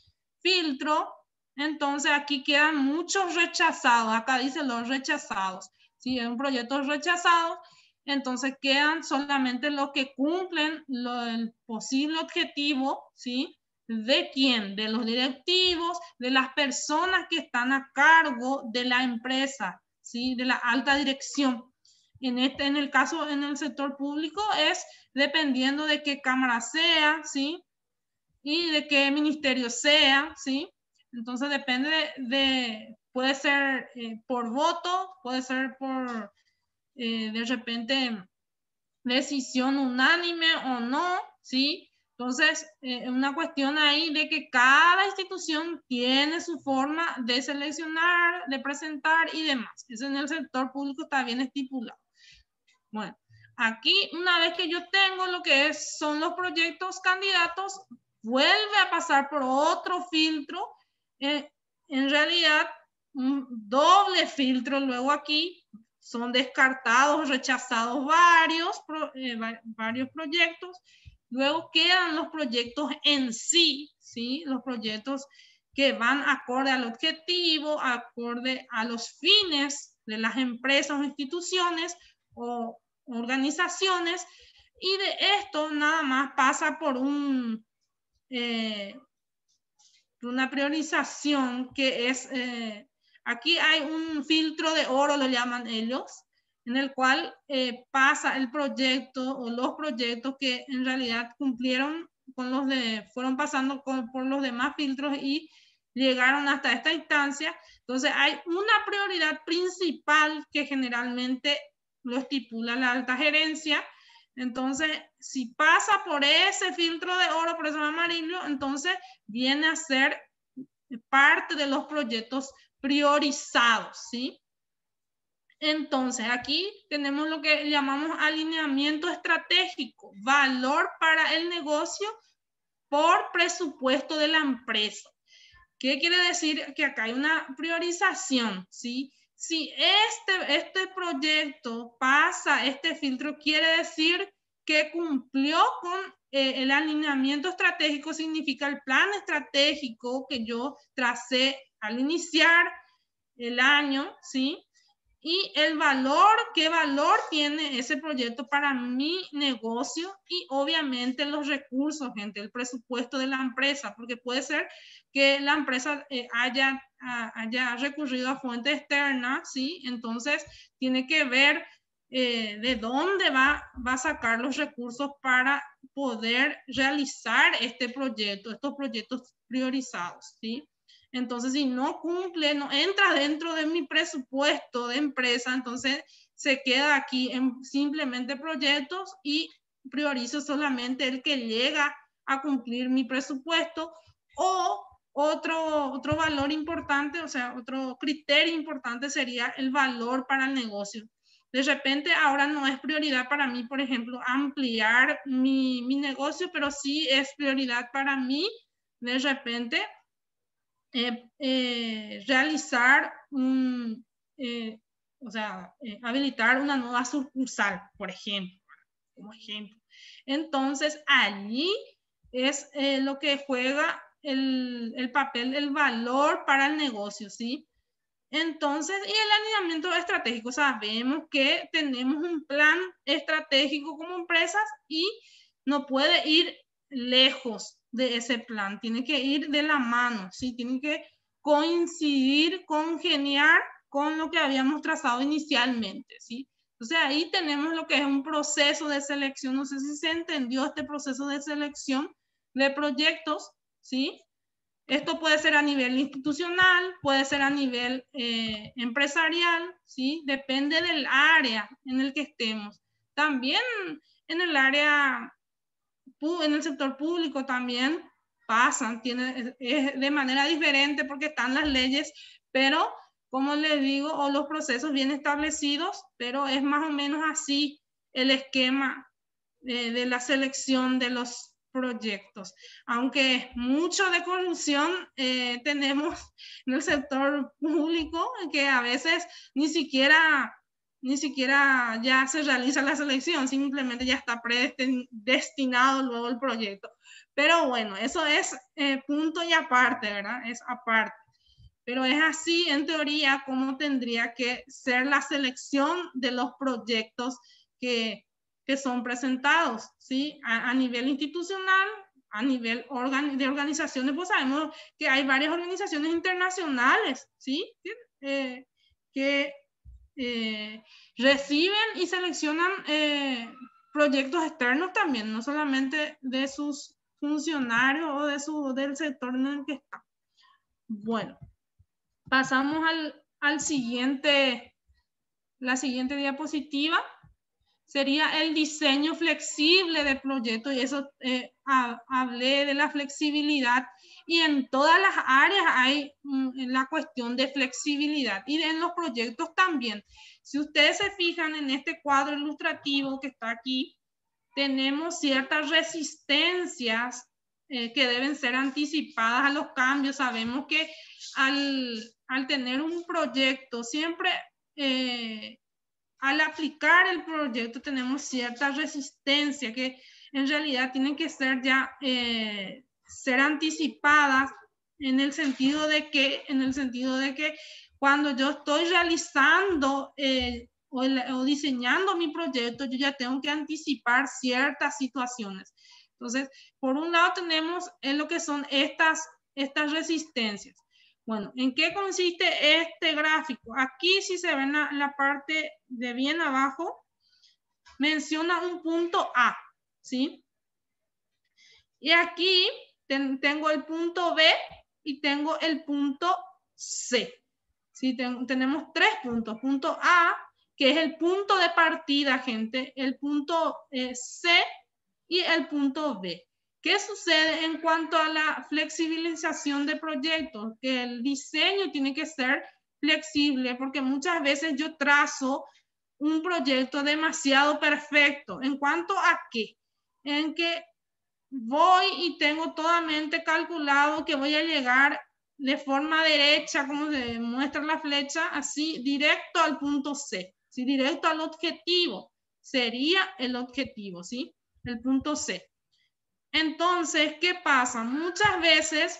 filtro, entonces aquí quedan muchos rechazados, acá dice los rechazados, ¿sí? Es un proyecto rechazado, entonces quedan solamente los que cumplen el posible objetivo, ¿sí? ¿De quién? De los directivos, de las personas que están a cargo de la empresa, ¿sí? De la alta dirección. En el caso, en el sector público es dependiendo de qué cámara sea, ¿sí? Y de qué ministerio sea, ¿sí? Entonces depende puede ser por voto, puede ser por de repente decisión unánime o no, ¿sí? Entonces, una cuestión ahí de que cada institución tiene su forma de seleccionar, de presentar y demás. Eso en el sector público está bien estipulado. Bueno, aquí una vez que yo tengo lo que son los proyectos candidatos, vuelve a pasar por otro filtro. En realidad, un doble filtro luego aquí. Son descartados, rechazados varios proyectos. Luego quedan los proyectos en sí, ¿sí? Los proyectos que van acorde al objetivo, acorde a los fines de las empresas o instituciones o organizaciones. Y de esto nada más pasa por una priorización que es... aquí hay un filtro de oro, lo llaman ellos, en el cual pasa el proyecto o los proyectos que en realidad cumplieron con fueron pasando por los demás filtros y llegaron hasta esta instancia. Entonces hay una prioridad principal que generalmente lo estipula la alta gerencia. Entonces, si pasa por ese filtro de oro, por eso amarillo, entonces viene a ser parte de los proyectos priorizados, ¿sí? Entonces, aquí tenemos lo que llamamos alineamiento estratégico, valor para el negocio por presupuesto de la empresa. ¿Qué quiere decir? Que acá hay una priorización, ¿sí? Si este proyecto pasa este filtro, quiere decir que cumplió con el alineamiento estratégico, significa el plan estratégico que yo tracé al iniciar el año, ¿sí? Y el valor, qué valor tiene ese proyecto para mi negocio y obviamente los recursos, gente, el presupuesto de la empresa, porque puede ser que la empresa haya recurrido a fuentes externas, ¿sí? Entonces tiene que ver de dónde va a sacar los recursos para poder realizar estos proyectos priorizados, ¿sí? Entonces, si no cumple, no entra dentro de mi presupuesto de empresa, entonces se queda aquí en simplemente proyectos y priorizo solamente el que llega a cumplir mi presupuesto. O otro valor importante, o sea, otro criterio importante sería el valor para el negocio. De repente ahora no es prioridad para mí, por ejemplo, ampliar mi negocio, pero sí es prioridad para mí, de repente, realizar habilitar una nueva sucursal, por ejemplo, como ejemplo. Entonces, allí es lo que juega el papel, el valor para el negocio, ¿sí? Entonces, y el alineamiento estratégico, sabemos que tenemos un plan estratégico como empresas y no puede ir lejos de ese plan, tiene que ir de la mano, ¿sí? Tiene que coincidir, congeniar con lo que habíamos trazado inicialmente, ¿sí? Entonces ahí tenemos lo que es un proceso de selección, no sé si se entendió este proceso de selección de proyectos, ¿sí? Esto puede ser a nivel institucional, puede ser a nivel empresarial, ¿sí? Depende del área en el que estemos. También en el área, en el sector público también pasan, es de manera diferente porque están las leyes, pero como les digo, o los procesos bien establecidos, pero es más o menos así el esquema de la selección de los proyectos. Aunque mucho de corrupción tenemos en el sector público, que a veces ni siquiera ya se realiza la selección, simplemente ya está predestinado luego el proyecto. Pero bueno, eso es punto y aparte, ¿verdad? Es aparte. Pero es así, en teoría, como tendría que ser la selección de los proyectos que son presentados, ¿sí? A nivel institucional, a nivel de organizaciones, pues sabemos que hay varias organizaciones internacionales, ¿sí? Que reciben y seleccionan proyectos externos también, no solamente de sus funcionarios o del sector en el que están. Bueno, pasamos la siguiente diapositiva. Sería el diseño flexible de proyectos, y eso hablé de la flexibilidad, y en todas las áreas hay la cuestión de flexibilidad, y en los proyectos también. Si ustedes se fijan en este cuadro ilustrativo que está aquí, tenemos ciertas resistencias que deben ser anticipadas a los cambios. Sabemos que al tener un proyecto, siempre al aplicar el proyecto tenemos cierta resistencia que en realidad tienen que ser ya ser anticipadas en el sentido de que cuando yo estoy realizando o diseñando mi proyecto, yo ya tengo que anticipar ciertas situaciones. Entonces, por un lado tenemos lo que son estas resistencias. Bueno, ¿en qué consiste este gráfico? Aquí, si se ven en la parte de bien abajo, menciona un punto A, ¿sí? Y aquí tengo el punto B y tengo el punto C. ¿Sí? Tenemos 3 puntos. Punto A, que es el punto de partida, gente. El punto C y el punto B. ¿Qué sucede en cuanto a la flexibilización de proyectos? Que el diseño tiene que ser flexible porque muchas veces yo trazo un proyecto demasiado perfecto. ¿En cuanto a qué? En que voy y tengo totalmente calculado que voy a llegar de forma derecha, como se muestra la flecha, así directo al punto C, ¿sí? Directo al objetivo. Sería el objetivo, ¿sí? El punto C. Entonces, ¿qué pasa? Muchas veces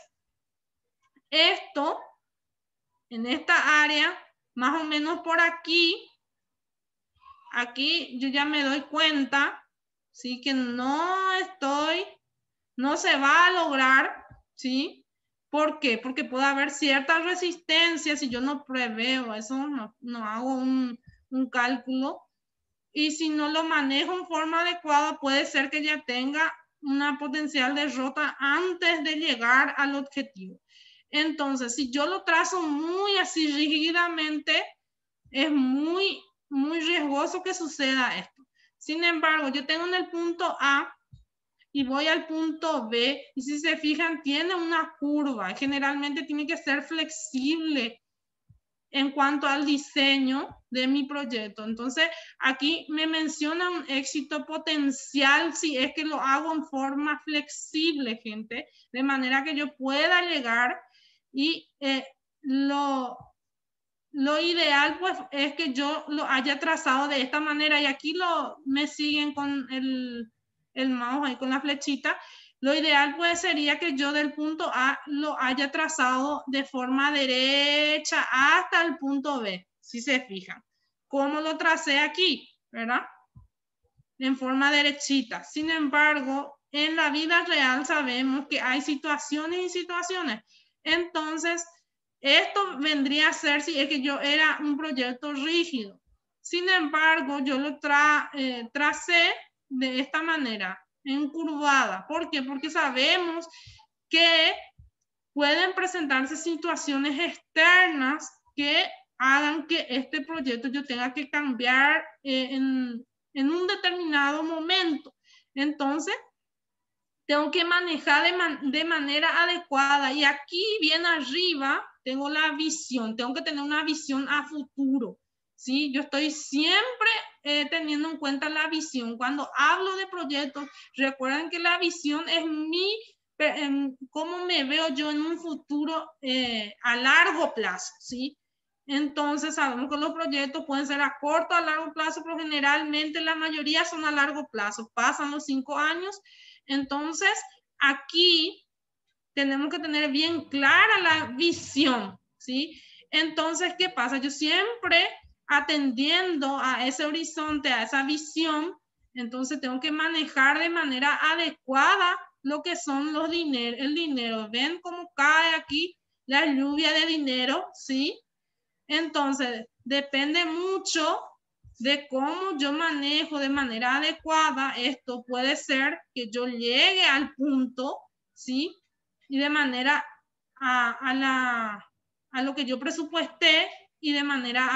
esto, en esta área, más o menos por aquí yo ya me doy cuenta, ¿sí? Que no se va a lograr, ¿sí? ¿Por qué? Porque puede haber cierta resistencia si yo no preveo, eso no hago un cálculo. Y si no lo manejo en forma adecuada, puede ser que ya tenga una potencial derrota antes de llegar al objetivo. Entonces, si yo lo trazo muy así rígidamente, es muy riesgoso que suceda esto. Sin embargo, yo tengo en el punto A y voy al punto B, y si se fijan, tiene una curva. Generalmente tiene que ser flexible en cuanto al diseño de mi proyecto. Entonces, aquí me menciona un éxito potencial si es que lo hago en forma flexible, gente, de manera que yo pueda llegar y lo ideal pues es que yo lo haya trazado de esta manera, y aquí me siguen con el mouse ahí con la flechita. Lo ideal pues sería que yo del punto A lo haya trazado de forma derecha hasta el punto B, si se fijan. ¿Cómo lo tracé aquí? ¿Verdad? En forma derechita. Sin embargo, en la vida real sabemos que hay situaciones y situaciones. Entonces, esto vendría a ser si es que yo era un proyecto rígido. Sin embargo, yo lo tracé de esta manera, encurvada. ¿Por qué? Porque sabemos que pueden presentarse situaciones externas que hagan que este proyecto yo tenga que cambiar en un determinado momento. Entonces, tengo que manejar de manera adecuada. Y aquí bien arriba tengo la visión. Tengo que tener una visión a futuro. ¿Sí? Yo estoy siempre teniendo en cuenta la visión. Cuando hablo de proyectos, recuerden que la visión es cómo me veo yo en un futuro a largo plazo. ¿Sí? Entonces sabemos que los proyectos pueden ser a corto, a largo plazo, pero generalmente la mayoría son a largo plazo. Pasan los 5 años. Entonces, aquí tenemos que tener bien clara la visión, ¿sí? Entonces, ¿qué pasa? Yo siempre atendiendo a ese horizonte, a esa visión, entonces tengo que manejar de manera adecuada lo que son el dinero. ¿Ven cómo cae aquí la lluvia de dinero? ¿Sí? Entonces, depende mucho de cómo yo manejo de manera adecuada esto. Puede ser que yo llegue al punto, ¿sí? Y de manera a lo que yo presupuesté, y de manera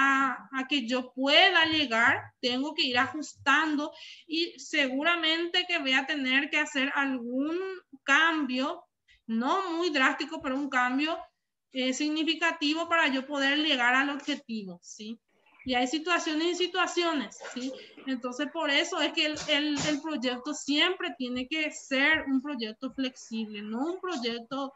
a que yo pueda llegar, tengo que ir ajustando, y seguramente que voy a tener que hacer algún cambio, no muy drástico, pero un cambio significativo para yo poder llegar al objetivo, ¿sí? Y hay situaciones y situaciones, ¿sí? Entonces, por eso es que el proyecto siempre tiene que ser un proyecto flexible, no un proyecto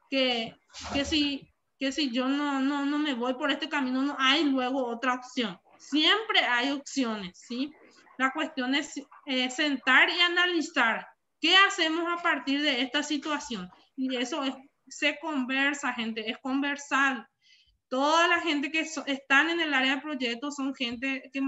que si yo no me voy por este camino, no hay luego otra opción. Siempre hay opciones, ¿sí? La cuestión es sentar y analizar qué hacemos a partir de esta situación. Y eso se conversa, gente, es conversar. Toda la gente que están en el área de proyectos son gente que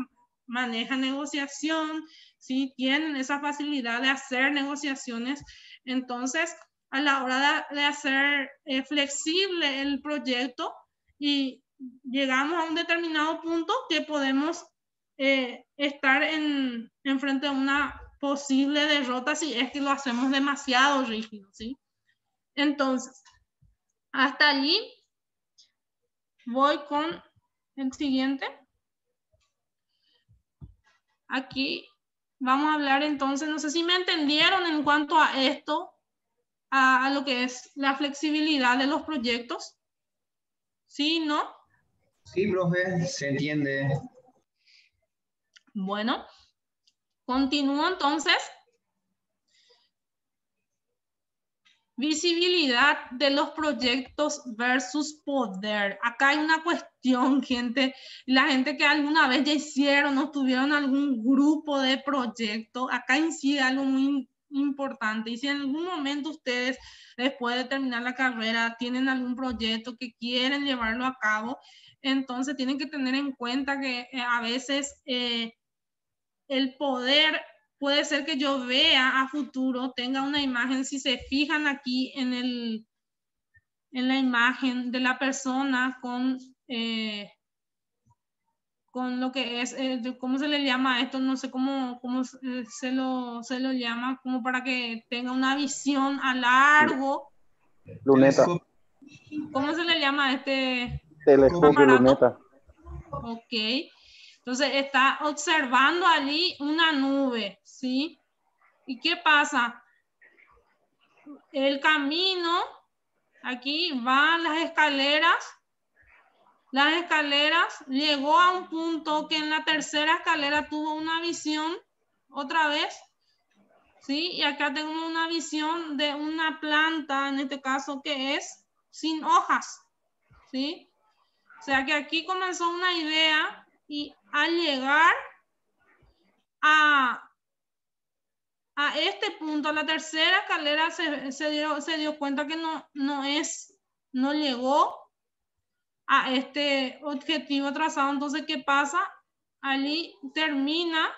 maneja negociación, ¿sí? Tienen esa facilidad de hacer negociaciones. Entonces, a la hora de hacer flexible el proyecto y llegamos a un determinado punto que podemos estar en frente a una posible derrota si es que lo hacemos demasiado rígido, ¿sí? Entonces, hasta allí voy con el siguiente. Aquí vamos a hablar entonces, no sé si me entendieron en cuanto a esto, a lo que es la flexibilidad de los proyectos. ¿Sí, no? Sí, profe, se entiende. Bueno, continúo entonces. Visibilidad de los proyectos versus poder. Acá hay una cuestión, gente. La gente que alguna vez ya hicieron o tuvieron algún grupo de proyectos, acá incide algo muy importante. Y si en algún momento ustedes, después de terminar la carrera, tienen algún proyecto que quieren llevarlo a cabo, entonces tienen que tener en cuenta que a veces el poder puede ser que yo vea a futuro, tenga una imagen, si se fijan aquí en la imagen de la persona con lo que es, ¿cómo se le llama a esto? No sé cómo se lo llama, como para que tenga una visión a largo. Luneta. ¿Cómo se le llama a este Telescopio, aparato? luneta. Ok. Entonces está observando allí una nube, ¿sí? ¿Y qué pasa? El camino, aquí van las escaleras, llegó a un punto que en la tercera escalera tuvo una visión, otra vez, ¿sí? Y acá tengo una visión de una planta, en este caso, que es sin hojas, ¿sí? O sea que aquí comenzó una idea y al llegar a este punto, a la tercera escalera, se dio cuenta que no llegó a este objetivo trazado. Entonces, ¿qué pasa? Allí termina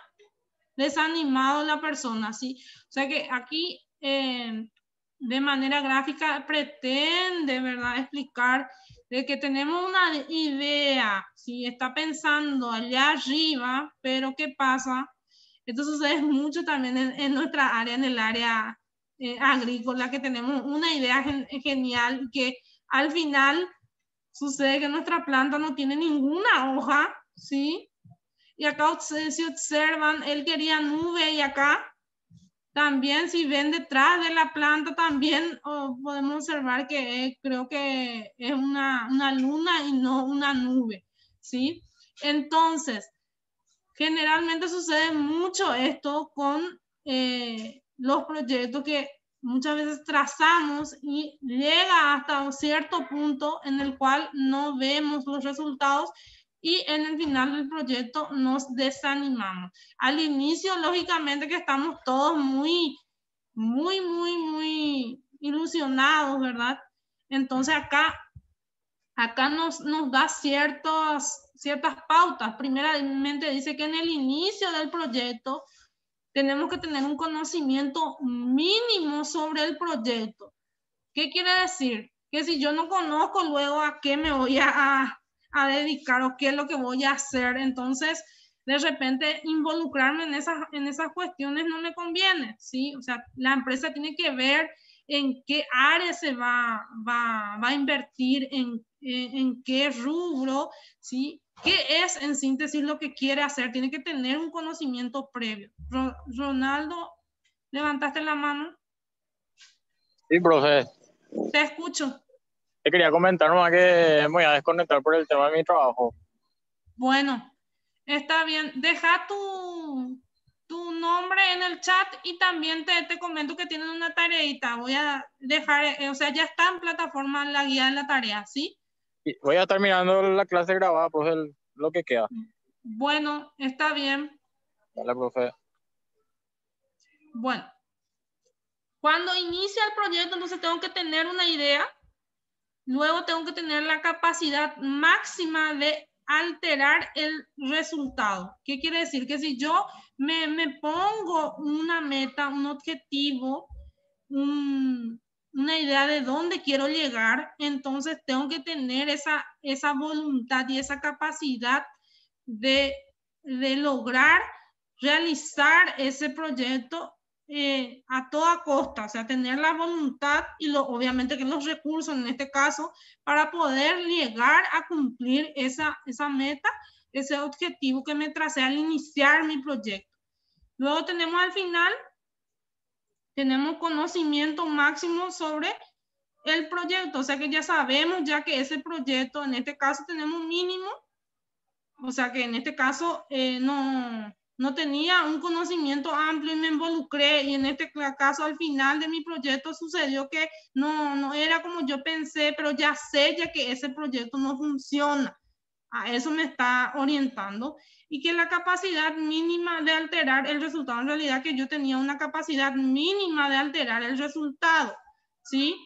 desanimado la persona, ¿sí? O sea que aquí, de manera gráfica, pretende, ¿verdad?, explicar de que tenemos una idea, ¿sí? Está pensando allá arriba, pero ¿qué pasa? Esto sucede mucho también en nuestra área, en el área agrícola, que tenemos una idea genial que al final sucede que nuestra planta no tiene ninguna hoja, ¿sí? Y acá si observan, él quería nube y acá también si ven detrás de la planta también podemos observar que creo que es una luna y no una nube, ¿sí? Entonces, generalmente sucede mucho esto con los proyectos que muchas veces trazamos y llega hasta un cierto punto en el cual no vemos los resultados y en el final del proyecto nos desanimamos. Al inicio, lógicamente que estamos todos muy ilusionados, ¿verdad? Entonces acá nos da ciertas pautas. Primeramente dice que en el inicio del proyecto tenemos que tener un conocimiento mínimo sobre el proyecto. ¿Qué quiere decir? Que si yo no conozco luego a qué me voy a dedicar o qué es lo que voy a hacer, entonces de repente involucrarme en esas cuestiones no me conviene, ¿sí? O sea, la empresa tiene que ver en qué área se va a invertir, en qué rubro, ¿sí? ¿Qué es en síntesis lo que quiere hacer? Tiene que tener un conocimiento previo. Ronaldo, ¿levantaste la mano? Sí, profe. Te escucho. Te quería comentar nomás que me voy a desconectar por el tema de mi trabajo. Bueno, está bien. Deja tu nombre en el chat y también te comento que tienen una tareita. Voy a dejar, o sea, ya está en plataforma la guía de la tarea, ¿sí? Y voy a estar mirando la clase grabada, profe, lo que queda. Bueno, está bien. Dale, profe. Bueno, cuando inicia el proyecto, entonces tengo que tener una idea. Luego tengo que tener la capacidad máxima de alterar el resultado. ¿Qué quiere decir? Que si yo me pongo una meta, un objetivo, una idea de dónde quiero llegar, entonces tengo que tener esa voluntad y esa capacidad de lograr realizar ese proyecto a toda costa, o sea, tener la voluntad y obviamente que los recursos en este caso para poder llegar a cumplir esa meta, ese objetivo que me tracé al iniciar mi proyecto. Luego tenemos al final, tenemos conocimiento máximo sobre el proyecto, o sea que ya sabemos ya que ese proyecto, en este caso tenemos mínimo, o sea que en este caso no tenía un conocimiento amplio y me involucré, y en este caso al final de mi proyecto sucedió que no era como yo pensé, pero ya sé ya que ese proyecto no funciona. A eso me está orientando, y que la capacidad mínima de alterar el resultado, en realidad que yo tenía una capacidad mínima de alterar el resultado, ¿sí?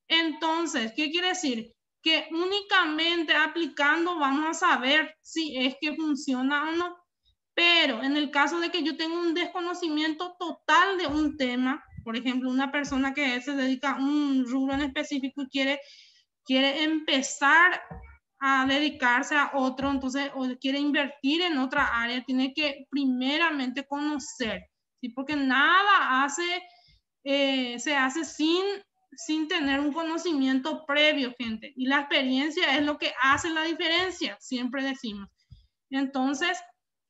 Entonces, ¿qué quiere decir? Que únicamente aplicando vamos a saber si es que funciona o no. Pero en el caso de que yo tenga un desconocimiento total de un tema, por ejemplo, una persona que se dedica a un rubro en específico y quiere empezar a dedicarse a otro, entonces, o quiere invertir en otra área, tiene que primeramente conocer, ¿sí? Porque nada se hace sin tener un conocimiento previo, gente. Y la experiencia es lo que hace la diferencia, siempre decimos. Entonces,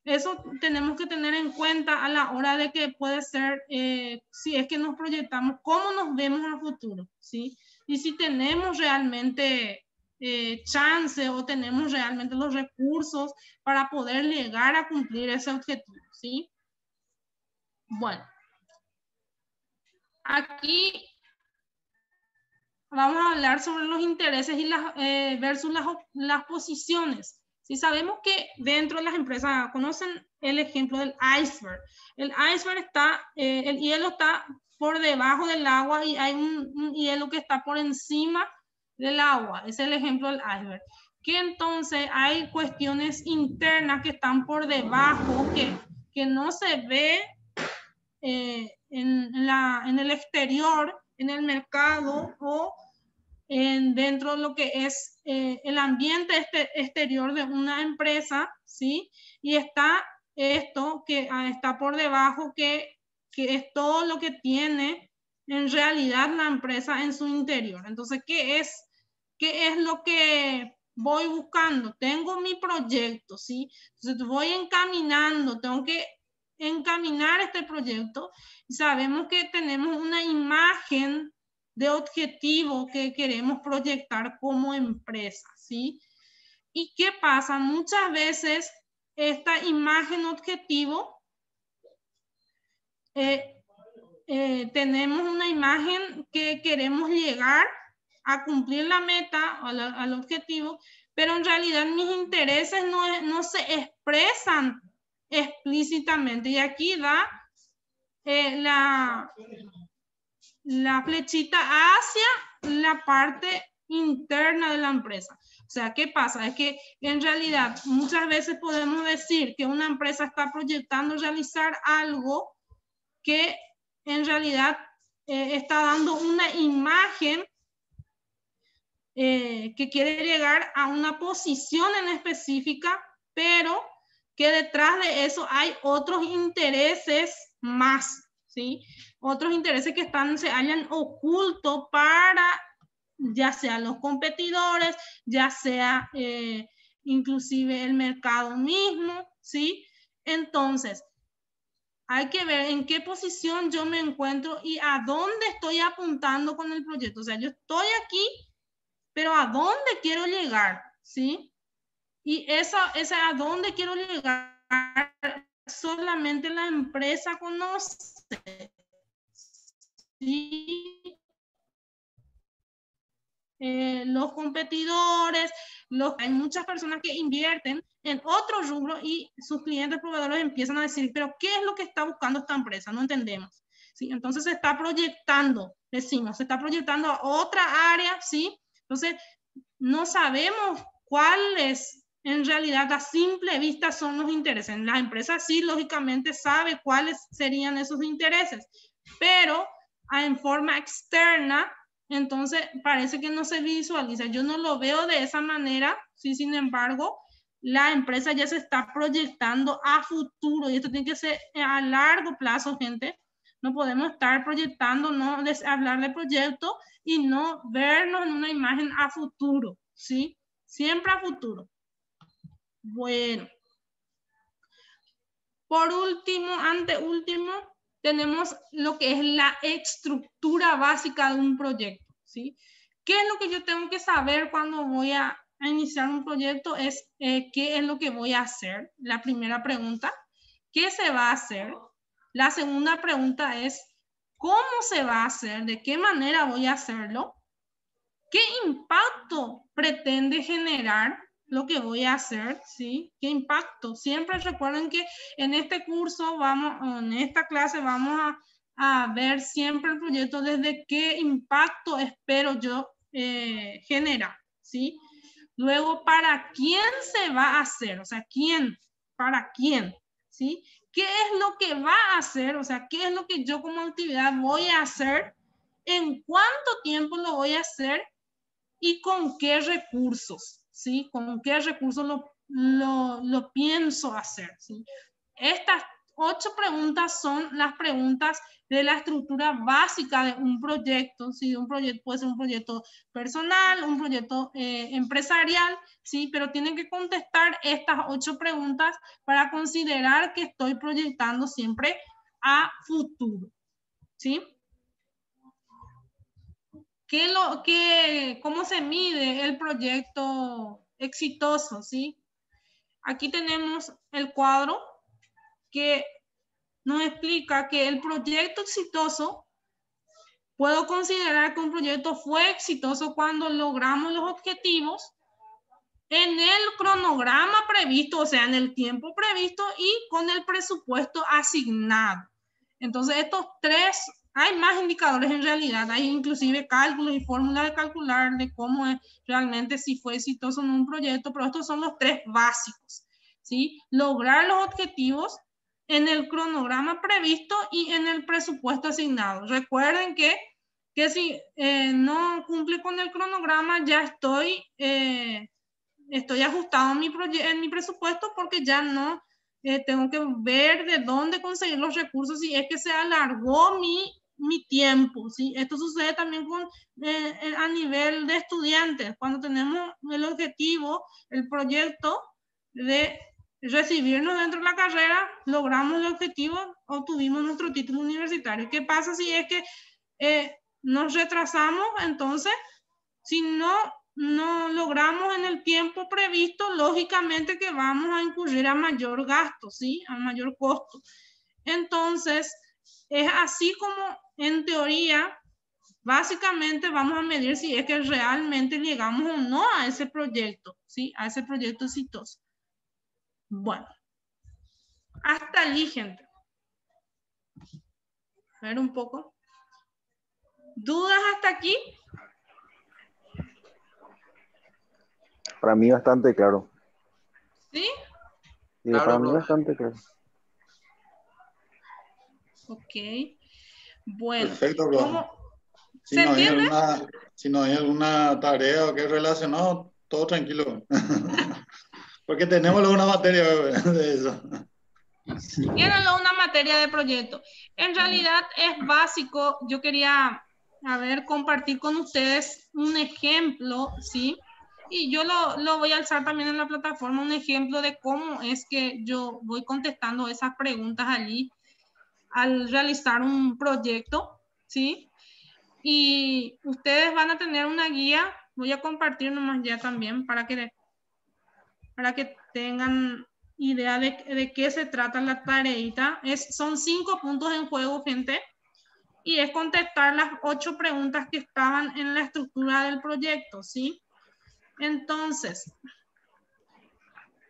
eso tenemos que tener en cuenta a la hora de que puede ser, si es que nos proyectamos, cómo nos vemos en el futuro, ¿sí? Y si tenemos realmente chance o tenemos realmente los recursos para poder llegar a cumplir ese objetivo, ¿sí? Bueno, aquí vamos a hablar sobre los intereses y versus las posiciones. Si sabemos que dentro de las empresas, conocen el ejemplo del iceberg. El iceberg está, el hielo está por debajo del agua y hay un hielo que está por encima del agua. Ese es el ejemplo del iceberg. Que entonces hay cuestiones internas que están por debajo, que no se ve en el exterior, en el mercado o dentro de lo que es el ambiente exterior de una empresa, ¿sí? Y está esto que está por debajo, que es todo lo que tiene en realidad la empresa en su interior. Entonces, ¿qué es lo que voy buscando? Tengo mi proyecto, ¿sí? Entonces, voy encaminando, tengo que encaminar este proyecto y sabemos que tenemos una imagen de objetivo que queremos proyectar como empresa, ¿sí? ¿Y qué pasa? Muchas veces esta imagen objetivo, tenemos una imagen que queremos llegar a cumplir la meta, al objetivo, pero en realidad mis intereses no se expresan explícitamente. Y aquí da la flechita hacia la parte interna de la empresa. O sea, ¿qué pasa? Es que en realidad muchas veces podemos decir que una empresa está proyectando realizar algo que en realidad está dando una imagen que quiere llegar a una posición en específica, pero que detrás de eso hay otros intereses más, ¿sí? Otros intereses que se hallan ocultos para ya sea los competidores, ya sea inclusive el mercado mismo, ¿sí? Entonces, hay que ver en qué posición yo me encuentro y a dónde estoy apuntando con el proyecto. O sea, yo estoy aquí, pero ¿a dónde quiero llegar? ¿Sí? Y esa a dónde quiero llegar solamente la empresa conoce. ¿Sí? Los competidores, hay muchas personas que invierten en otro rubro y sus clientes proveedores empiezan a decir, pero ¿qué es lo que está buscando esta empresa? No entendemos. ¿Sí? Entonces se está proyectando, decimos, se está proyectando a otra área, ¿sí? Entonces no sabemos cuáles en realidad a simple vista son los intereses. La empresa sí, lógicamente, sabe cuáles serían esos intereses, pero en forma externa Entonces, parece que no se visualiza. Yo no lo veo de esa manera, ¿sí? Sin embargo, la empresa ya se está proyectando a futuro y esto tiene que ser a largo plazo, gente. No podemos estar proyectando, no hablar de proyecto y no vernos en una imagen a futuro, ¿sí? Siempre a futuro. Bueno. Por último, anteúltimo, tenemos lo que es la estructura básica de un proyecto, ¿sí? ¿Qué es lo que yo tengo que saber cuando voy a iniciar un proyecto? Es qué es lo que voy a hacer. La primera pregunta, ¿qué se va a hacer? La segunda pregunta es, ¿cómo se va a hacer? ¿De qué manera voy a hacerlo? ¿Qué impacto pretende generar lo que voy a hacer? ¿Sí? ¿Qué impacto? Siempre recuerden que en este curso en esta clase vamos a ver siempre el proyecto desde qué impacto espero yo generar, ¿sí? Luego, ¿para quién se va a hacer? O sea, ¿quién? ¿Para quién? ¿Sí? ¿Qué es lo que va a hacer? O sea, ¿qué es lo que yo como actividad voy a hacer? ¿En cuánto tiempo lo voy a hacer? ¿Y con qué recursos? ¿Sí? ¿Con qué recursos lo pienso hacer? ¿Sí? Estas 8 preguntas son las preguntas de la estructura básica de un proyecto. ¿Sí? Un proyecto puede ser un proyecto personal, un proyecto empresarial, ¿sí? Pero tienen que contestar estas 8 preguntas para considerar que estoy proyectando siempre a futuro. ¿Sí? ¿Cómo se mide el proyecto exitoso? ¿Sí? Aquí tenemos el cuadro que nos explica que el proyecto exitoso, puedo considerar que un proyecto fue exitoso cuando logramos los objetivos en el cronograma previsto, o sea, en el tiempo previsto y con el presupuesto asignado. Entonces, estos 3, hay más indicadores en realidad, hay inclusive cálculos y fórmulas de calcular de cómo es realmente si fue exitoso en un proyecto, pero estos son los 3 básicos, ¿sí? Lograr los objetivos en el cronograma previsto y en el presupuesto asignado. Recuerden que si no cumple con el cronograma, ya estoy ajustado en mi presupuesto porque ya no tengo que ver de dónde conseguir los recursos si es que se alargó mi tiempo, ¿sí? Esto sucede también a nivel de estudiantes. Cuando tenemos el objetivo, el proyecto de recibirnos dentro de la carrera, logramos el objetivo, obtuvimos nuestro título universitario. ¿Qué pasa si es que nos retrasamos? Entonces, si no logramos en el tiempo previsto, lógicamente que vamos a incurrir a mayor gasto, ¿sí? A mayor costo. Entonces, es así como en teoría, básicamente vamos a medir si es que realmente llegamos o no a ese proyecto, ¿sí? A ese proyecto exitoso. Bueno, hasta allí, gente. A ver un poco. ¿Dudas hasta aquí? Para mí bastante claro. ¿Sí? Claro, para mí bastante claro. Ok. Bueno. Perfecto, ¿Cómo? Si ¿Se no hay entiende? si no hay alguna tarea o que relacionado, todo tranquilo. Porque tenemos una materia de eso. Tienen una materia de proyecto. En realidad es básico. Yo quería, compartir con ustedes un ejemplo, ¿sí? Y yo lo voy a alzar también en la plataforma, un ejemplo de cómo es que yo voy contestando esas preguntas allí al realizar un proyecto, ¿sí? Y ustedes van a tener una guía. Voy a compartir nomás ya también para que tengan idea de qué se trata la tareita. Son 5 puntos en juego, gente, y es contestar las 8 preguntas que estaban en la estructura del proyecto, ¿sí? Entonces,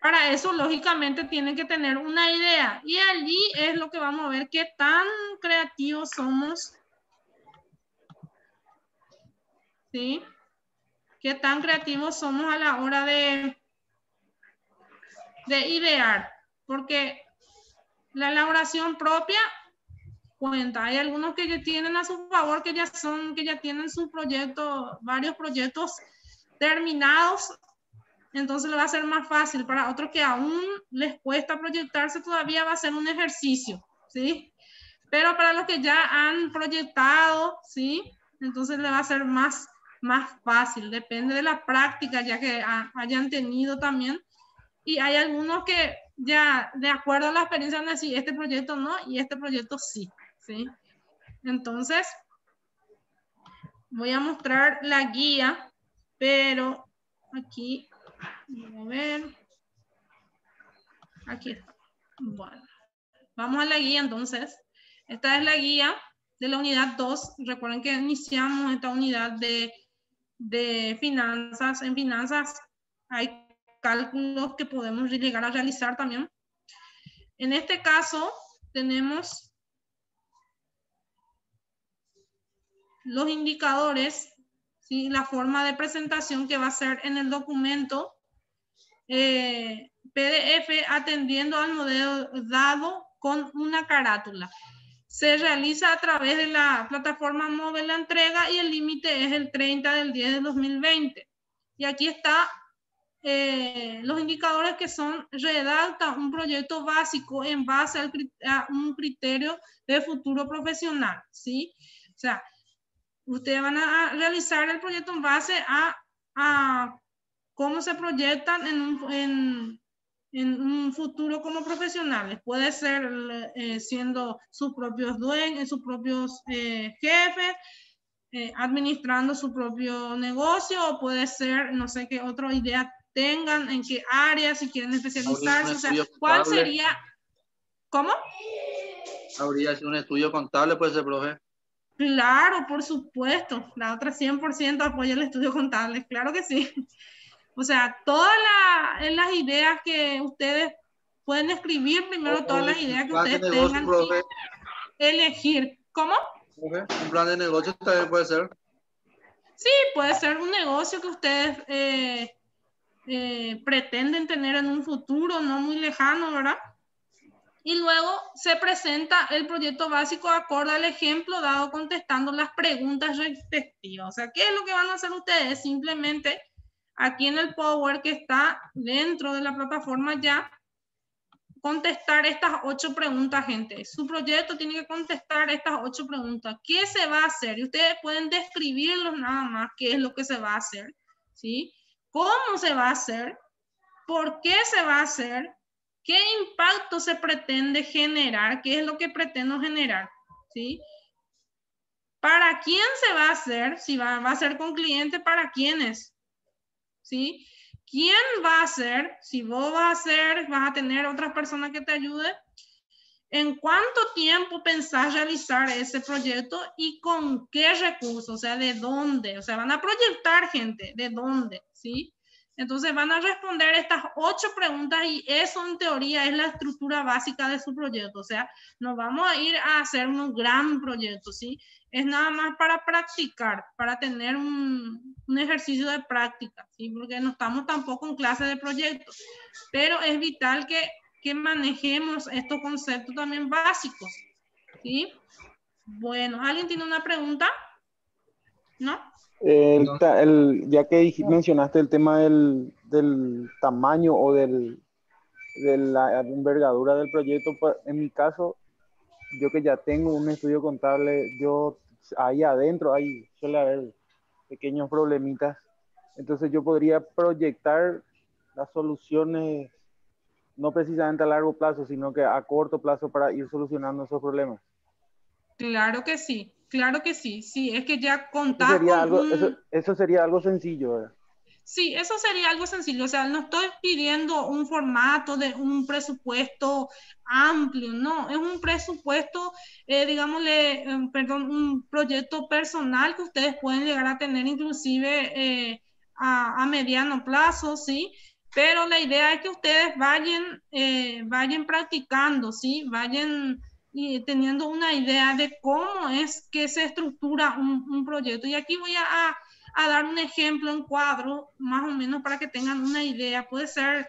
para eso, lógicamente, tienen que tener una idea, y allí es lo que vamos a ver qué tan creativos somos, ¿sí? Qué tan creativos somos a la hora de idear, porque la elaboración propia cuenta. Hay algunos que ya tienen a su favor, que ya tienen su proyecto, varios proyectos terminados, entonces le va a ser más fácil. Para otros que aún les cuesta proyectarse, todavía va a ser un ejercicio, ¿sí? Pero para los que ya han proyectado, ¿sí? Entonces le va a ser más fácil, depende de la práctica ya que hayan tenido también. Y hay algunos que ya, de acuerdo a la experiencia, van a decir, este proyecto no y este proyecto sí, ¿sí? Entonces, voy a mostrar la guía, pero aquí, a ver, aquí está. Bueno, vamos a la guía entonces. Esta es la guía de la unidad 2. Recuerden que iniciamos esta unidad de finanzas. En finanzas hay cálculos que podemos llegar a realizar también. En este caso tenemos los indicadores, ¿sí? La forma de presentación que va a ser en el documento PDF atendiendo al modelo dado con una carátula. Se realiza a través de la plataforma móvil la entrega y el límite es el 30/10/2020. Y aquí está los indicadores que son: redacta un proyecto básico en base a un criterio de futuro profesional, ¿sí? O sea, ustedes van a realizar el proyecto en base a cómo se proyectan en un futuro como profesionales. Puede ser siendo sus propios dueños, sus propios jefes, administrando su propio negocio, o puede ser, no sé qué otra idea tengan, en qué área, si quieren especializarse, o sea, ¿cuál sería? ¿Cómo? Habría sido un estudio contable, puede ser, profe. Claro, por supuesto. La otra 100% apoya el estudio contable, claro que sí. O sea, todas las ideas que ustedes pueden escribir primero, todas las ideas que ustedes tengan y elegir. ¿Cómo? Un plan de negocio también puede ser. Sí, puede ser un negocio que ustedes pretenden tener en un futuro no muy lejano, ¿verdad? Y luego se presenta el proyecto básico acorde al ejemplo dado contestando las preguntas respectivas. O sea, ¿qué es lo que van a hacer ustedes? Simplemente aquí en el Power que está dentro de la plataforma ya, contestar estas 8 preguntas, gente. Su proyecto tiene que contestar estas 8 preguntas. ¿Qué se va a hacer? Y ustedes pueden describirlos nada más, qué es lo que se va a hacer, ¿sí? ¿Cómo se va a hacer? ¿Por qué se va a hacer? ¿Qué impacto se pretende generar? ¿Qué es lo que pretendo generar? ¿Sí? ¿Para quién se va a hacer? Si va a ser con cliente, ¿para quiénes? ¿Sí? ¿Quién va a hacer? Si vos vas a hacer, vas a tener otras personas que te ayuden. ¿En cuánto tiempo pensás realizar ese proyecto y con qué recursos? O sea, ¿de dónde? O sea, van a proyectar, gente, ¿de dónde? ¿Sí? Entonces van a responder estas 8 preguntas y eso en teoría es la estructura básica de su proyecto. O sea, nos vamos a ir a hacer un gran proyecto, ¿sí? Es nada más para practicar, para tener un ejercicio de práctica, ¿sí? Porque no estamos tampoco en clase de proyectos, pero es vital que manejemos estos conceptos también básicos, ¿sí? Bueno, ¿alguien tiene una pregunta? ¿No? Ya que mencionaste el tema del tamaño o de la envergadura del proyecto, pues, en mi caso, yo que ya tengo un estudio contable, yo ahí adentro suele haber pequeños problemitas, entonces yo podría proyectar las soluciones no precisamente a largo plazo, sino que a corto plazo para ir solucionando esos problemas. Claro que sí, claro que sí. Sí, es que ya contás eso sería algo sencillo, ¿verdad? Sí, eso sería algo sencillo. O sea, no estoy pidiendo un formato de un presupuesto amplio, no. Es un presupuesto, digámosle, perdón, un proyecto personal que ustedes pueden llegar a tener inclusive a mediano plazo, ¿sí? Pero la idea es que ustedes vayan practicando, ¿sí? Vayan teniendo una idea de cómo es que se estructura un proyecto. Y aquí voy a dar un ejemplo en cuadro, más o menos para que tengan una idea. Puede ser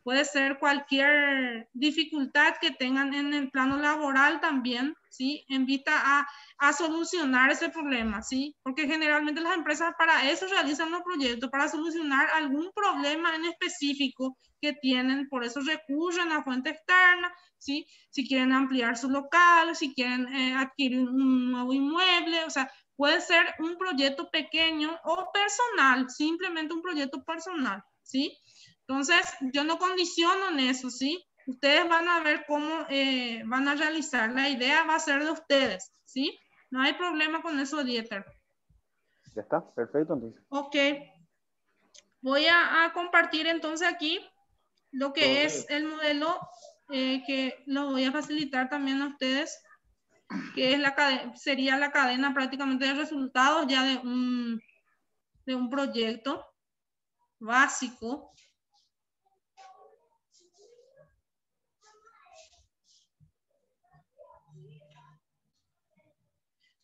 puede ser cualquier dificultad que tengan en el plano laboral también, ¿sí? En vista a solucionar ese problema, ¿sí? Porque generalmente las empresas para eso realizan los proyectos, para solucionar algún problema en específico que tienen, por eso recurren a fuente externa, ¿sí? Si quieren ampliar su local, si quieren adquirir un nuevo inmueble, o sea, puede ser un proyecto pequeño o personal, simplemente un proyecto personal, ¿sí? Entonces, yo no condiciono en eso, ¿sí? Ustedes van a ver cómo van a realizar. La idea va a ser de ustedes, ¿sí? No hay problema con eso, Dieter. Ya está, perfecto entonces. Ok. Voy a compartir entonces aquí lo que es el modelo que lo voy a facilitar también a ustedes, que es sería la cadena prácticamente de resultados ya de un proyecto básico.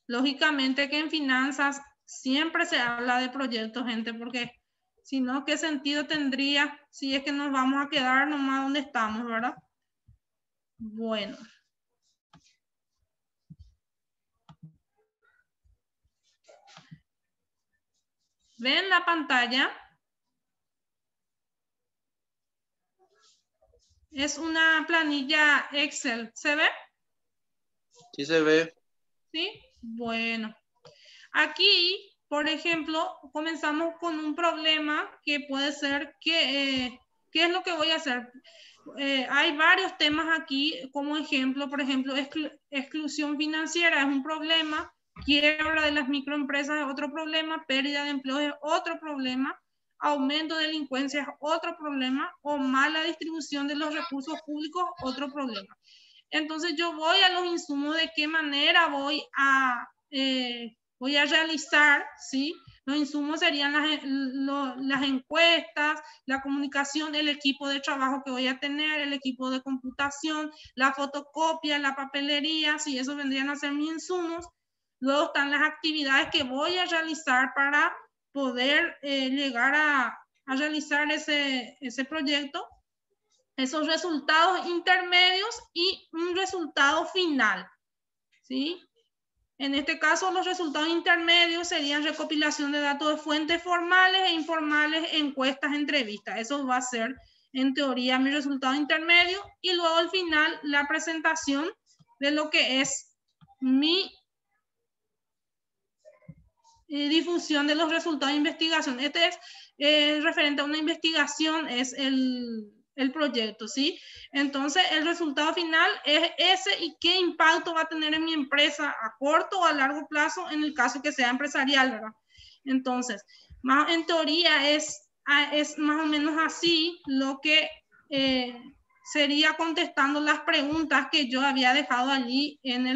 Lógicamente que en finanzas siempre se habla de proyectos, gente, porque si no, ¿qué sentido tendría si es que nos vamos a quedar nomás donde estamos, verdad? Bueno. ¿Ven la pantalla? Es una planilla Excel, ¿se ve? Sí se ve. Sí, bueno. Aquí, por ejemplo, comenzamos con un problema que puede ser ¿qué es lo que voy a hacer? Hay varios temas aquí como ejemplo, por ejemplo, exclusión financiera es un problema, quiebra de las microempresas es otro problema, pérdida de empleo es otro problema, aumento de delincuencia es otro problema, o mala distribución de los recursos públicos, otro problema. Entonces yo voy a los insumos, de qué manera voy a realizar, ¿sí? Los insumos serían las encuestas, la comunicación, el equipo de trabajo que voy a tener, el equipo de computación, la fotocopia, la papelería, sí, eso vendrían a ser mis insumos. Luego están las actividades que voy a realizar para poder llegar a realizar ese proyecto, esos resultados intermedios y un resultado final, ¿sí? En este caso, los resultados intermedios serían recopilación de datos de fuentes formales e informales, encuestas, entrevistas. Eso va a ser, en teoría, mi resultado intermedio. Y luego, al final, la presentación de lo que es mi difusión de los resultados de investigación. Este es referente a una investigación, es el proyecto, ¿sí? Entonces, el resultado final es ese y qué impacto va a tener en mi empresa a corto o a largo plazo en el caso que sea empresarial, ¿verdad? Entonces, en teoría es más o menos así lo que sería contestando las preguntas que yo había dejado allí en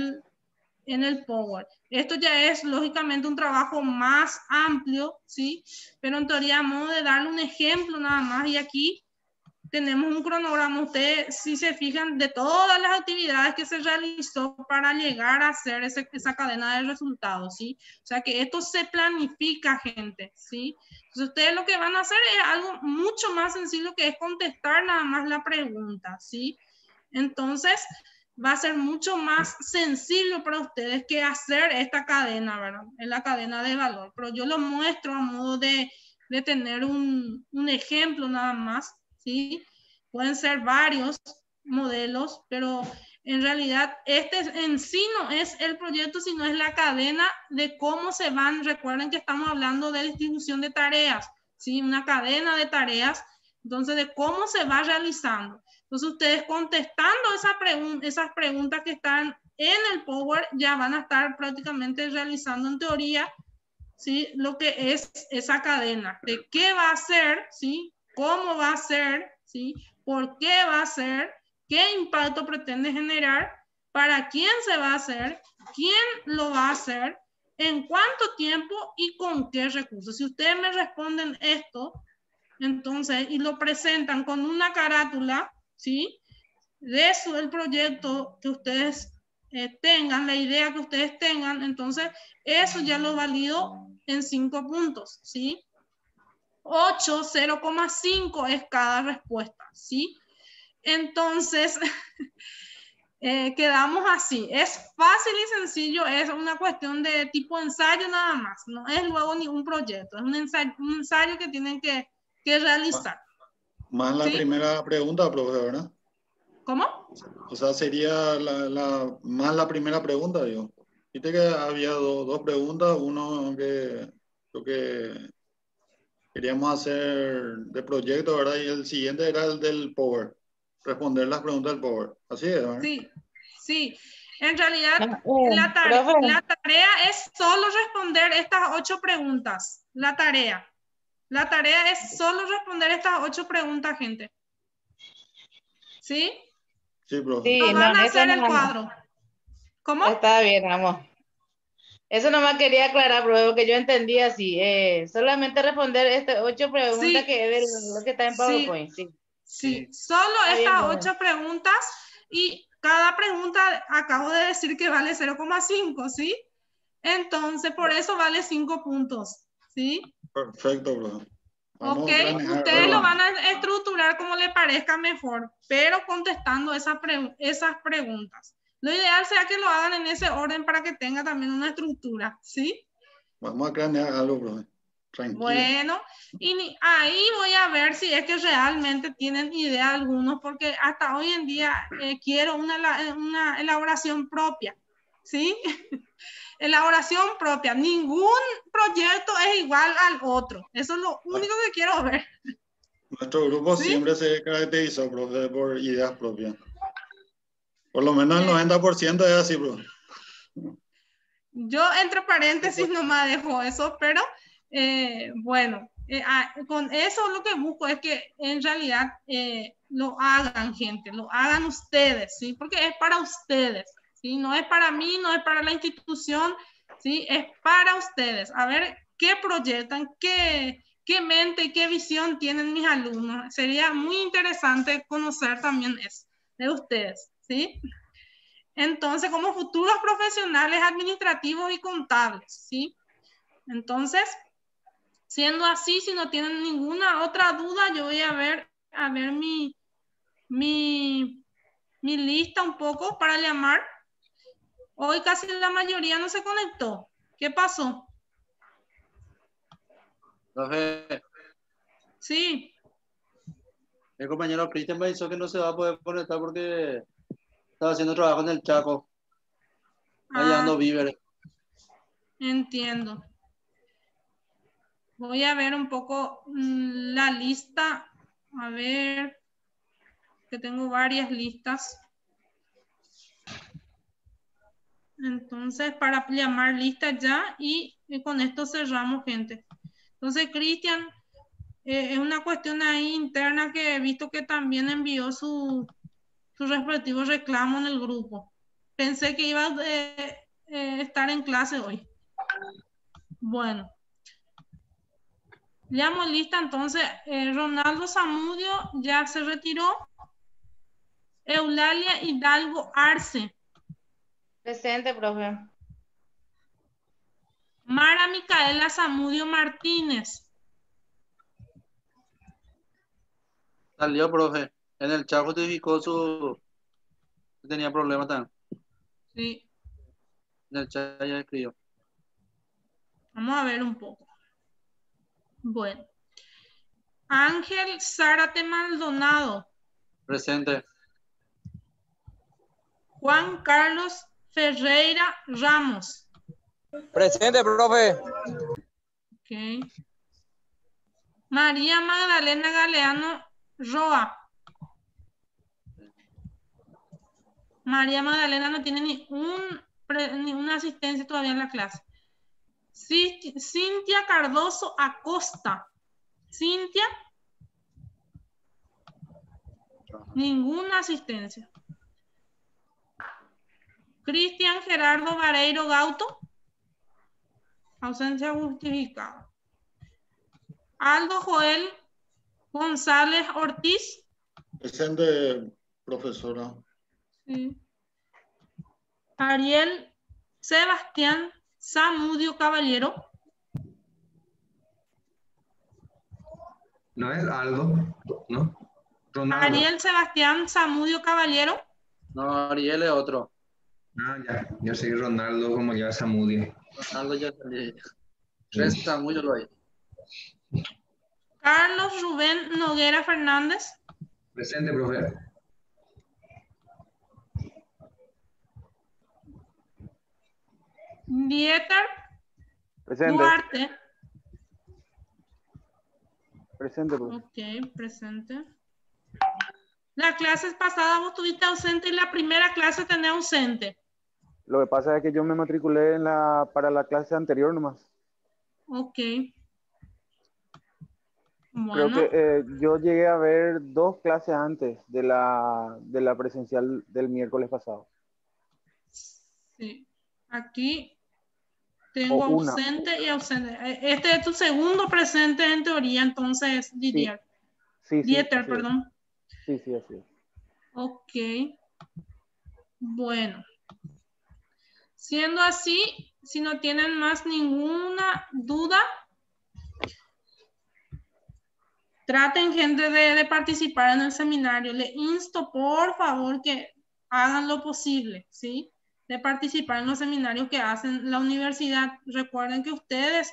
el Power. Esto ya es lógicamente un trabajo más amplio, ¿sí? Pero en teoría, a modo de darle un ejemplo nada más, y aquí tenemos un cronograma, ustedes si se fijan, de todas las actividades que se realizó para llegar a hacer esa cadena de resultados, ¿sí? O sea que esto se planifica, gente, ¿sí? Entonces ustedes lo que van a hacer es algo mucho más sencillo, que es contestar nada más la pregunta, ¿sí? Entonces va a ser mucho más sencillo para ustedes que hacer esta cadena, ¿verdad? En la cadena de valor. Pero yo lo muestro a modo de tener un ejemplo nada más, ¿sí? Pueden ser varios modelos, pero en realidad este en sí no es el proyecto, sino es la cadena de cómo se van. Recuerden que estamos hablando de distribución de tareas, ¿sí? Una cadena de tareas, entonces de cómo se va realizando. Entonces ustedes contestando esas preguntas que están en el Power ya van a estar prácticamente realizando en teoría, ¿sí? Lo que es esa cadena, de qué va a ser, ¿sí? Cómo va a ser, ¿sí? ¿Por qué va a ser? ¿Qué impacto pretende generar? ¿Para quién se va a hacer? ¿Quién lo va a hacer? ¿En cuánto tiempo? ¿Y con qué recursos? Si ustedes me responden esto, entonces, y lo presentan con una carátula, ¿sí? De eso, el proyecto que ustedes tengan, la idea que ustedes tengan, entonces eso ya lo valido en 5 puntos, ¿sí? 8, 0,5 es cada respuesta, ¿sí? Entonces, quedamos así. Es fácil y sencillo, es una cuestión de tipo ensayo nada más, no es luego ningún proyecto, es un ensayo que tienen que realizar. Más la ¿Sí? primera pregunta, profe, ¿verdad? ¿Cómo? O sea, sería más la primera pregunta, digo. Viste que había dos preguntas, uno que lo que queríamos hacer de proyecto, ¿verdad? Y el siguiente era el del Power, responder las preguntas del Power. Así es, ¿verdad? Sí, sí. En realidad, Profe, la tarea es solo responder estas 8 preguntas. La tarea es solo responder estas 8 preguntas, gente. ¿Sí? Sí, profe. sí, No van a eso hacer el no, cuadro. ¿Cómo? está bien, vamos. Eso nomás quería aclarar, profe, porque yo entendí así. Solamente responder estas 8 preguntas Sí, que es lo que está en sí, PowerPoint. Sí, sí. Solo está bien, estas profe. 8 preguntas y cada pregunta acabo de decir que vale 0,5, ¿sí? Entonces, por eso vale 5 puntos, ¿sí? Perfecto, profe. Ok, Vamos a planear, ustedes lo bueno, van a estructurar como les parezca mejor, pero contestando esas preguntas. Lo ideal sea que lo hagan en ese orden para que tenga también una estructura, ¿sí? vamos a planear algo, profe. Tranquilo. Bueno, y ahí voy a ver si es que realmente tienen idea algunos, porque hasta hoy en día quiero una elaboración propia, ¿sí? Elaboración propia. Ningún proyecto es igual al otro. Eso es lo único que quiero ver. Nuestro grupo ¿Sí? siempre se caracterizó, profe, por ideas propias. Por lo menos el 90% es así, profe. Yo entre paréntesis nomás dejo eso, pero bueno, con eso lo que busco es que en realidad lo hagan, gente, lo hagan ustedes, ¿sí? Porque es para ustedes, ¿sí? No es para mí, no es para la institución, ¿sí? Es para ustedes. A ver qué proyectan, qué mente y qué visión tienen mis alumnos. Sería muy interesante conocer también eso de ustedes, ¿sí? Entonces, como futuros profesionales administrativos y contables, ¿sí? Entonces, siendo así, si no tienen ninguna otra duda, yo voy a ver mi lista un poco para llamar. Hoy casi la mayoría no se conectó. ¿Qué pasó? Profe, Sí. el compañero Cristian me dijo que no se va a poder conectar porque estaba haciendo trabajo en el Chaco, llevando víveres. Entiendo. Voy a ver un poco la lista. A ver, que tengo varias listas. Entonces, para llamar lista ya y con esto cerramos, gente. Entonces, Cristian, es una cuestión ahí interna que he visto que también envió su respectivo reclamo en el grupo. Pensé que iba a estar en clase hoy. Bueno. Llamo lista, entonces, Ronaldo Zamudio ya se retiró. Eulalia Hidalgo Arce. Presente, profe. Mara Micaela Zamudio Martínez. Salió, profe. En el chat justificó que tenía problemas también. Sí. En el chat ya escribió. Vamos a ver un poco. Bueno. Ángel Zárate Maldonado. Presente. Juan Carlos Ferreira Ramos. Presente, profe. Okay. María Magdalena Galeano Roa. María Magdalena no tiene ni una asistencia todavía en la clase. Cintia Cardoso Acosta. Cintia. Ninguna asistencia. Cristian Gerardo Vareiro Gauto. Ausencia justificada. Aldo Joel González Ortiz. Presente, profesora. Sí. Ariel Sebastián Zamudio Caballero. No es Aldo, ¿no? Ronaldo. Ariel Sebastián Zamudio Caballero. No, Ariel es otro. Ah, ya. Yo soy Ronaldo como ya Zamudio. Ronaldo ya salí. Tres Samudio lo hay. Carlos Rubén Noguera Fernández. Presente, profe. Dieter Presente. Duarte. Presente, profe. Ok, presente. La clase pasada vos estuviste ausente y la primera clase tenés ausente. Lo que pasa es que yo me matriculé para la clase anterior nomás. Ok. Creo Bueno, que yo llegué a ver 2 clases antes de la presencial del miércoles pasado. sí. Aquí O tengo una. ausente y ausente. Este es tu segundo presente en teoría, entonces, Didier. Sí, Dieter, así es. perdón. Sí, así es. Ok. Bueno. Siendo así, si no tienen más ninguna duda, traten, gente, de participar en el seminario. Les insto, por favor, que hagan lo posible, ¿sí? De participar en los seminarios que hacen la universidad. Recuerden que ustedes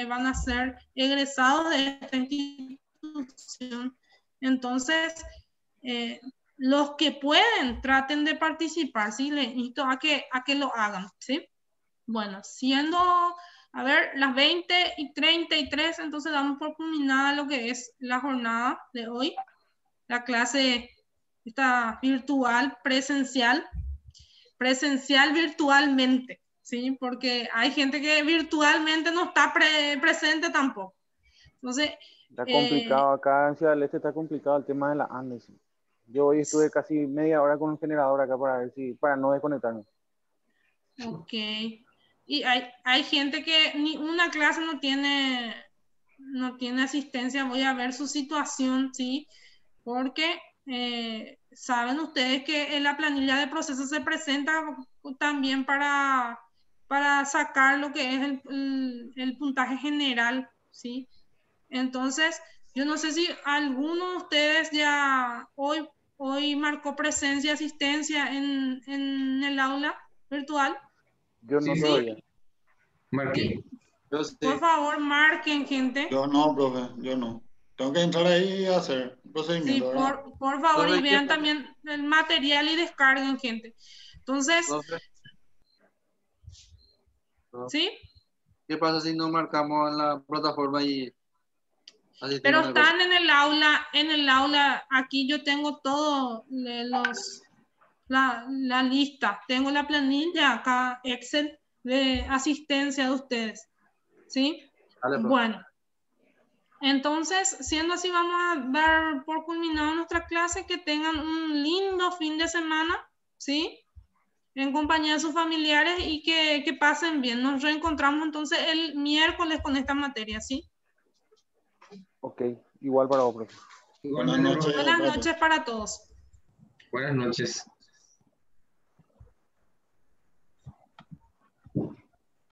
van a ser egresados de esta institución. Entonces, los que pueden, traten de participar, ¿sí? Les insto a que lo hagan, ¿sí? Bueno, siendo, a ver, las 20:33, entonces damos por culminada lo que es la jornada de hoy. La clase está virtual, presencial virtualmente, ¿sí? Porque hay gente que virtualmente no está presente tampoco. Entonces, Está complicado. Acá en Ciudad del Este está complicado el tema de la Andes. Yo hoy estuve casi media hora con un generador acá para no desconectarnos. ok. Y hay gente que ni una clase no tiene asistencia. Voy a ver su situación, ¿sí? Porque saben ustedes que en la planilla de proceso se presenta también para sacar lo que es el puntaje general, ¿sí? Entonces, yo no sé si alguno de ustedes ya hoy marcó presencia y asistencia en el aula virtual. Yo no Sí, todavía. Marque. Yo sí. Por favor, marquen, gente. Yo no, profe, yo no. Tengo que entrar ahí y hacer el procedimiento, Sí, ¿verdad? por favor, y Profe, vean también el material y descarguen, gente. Entonces, profe, ¿sí? ¿qué pasa si no marcamos en la plataforma y asistimos Pero en el curso? están en el aula, aquí yo tengo todo la lista, tengo la planilla acá, Excel, de asistencia de ustedes, ¿sí? Dale, profe. Bueno, entonces, siendo así, vamos a dar por culminado nuestra clase. Que tengan un lindo fin de semana, ¿sí? En compañía de sus familiares y que pasen bien. Nos reencontramos entonces el miércoles con esta materia, ¿sí? Ok, igual para vos, profe. Buenas noches. Buenas noches para todos. Buenas noches.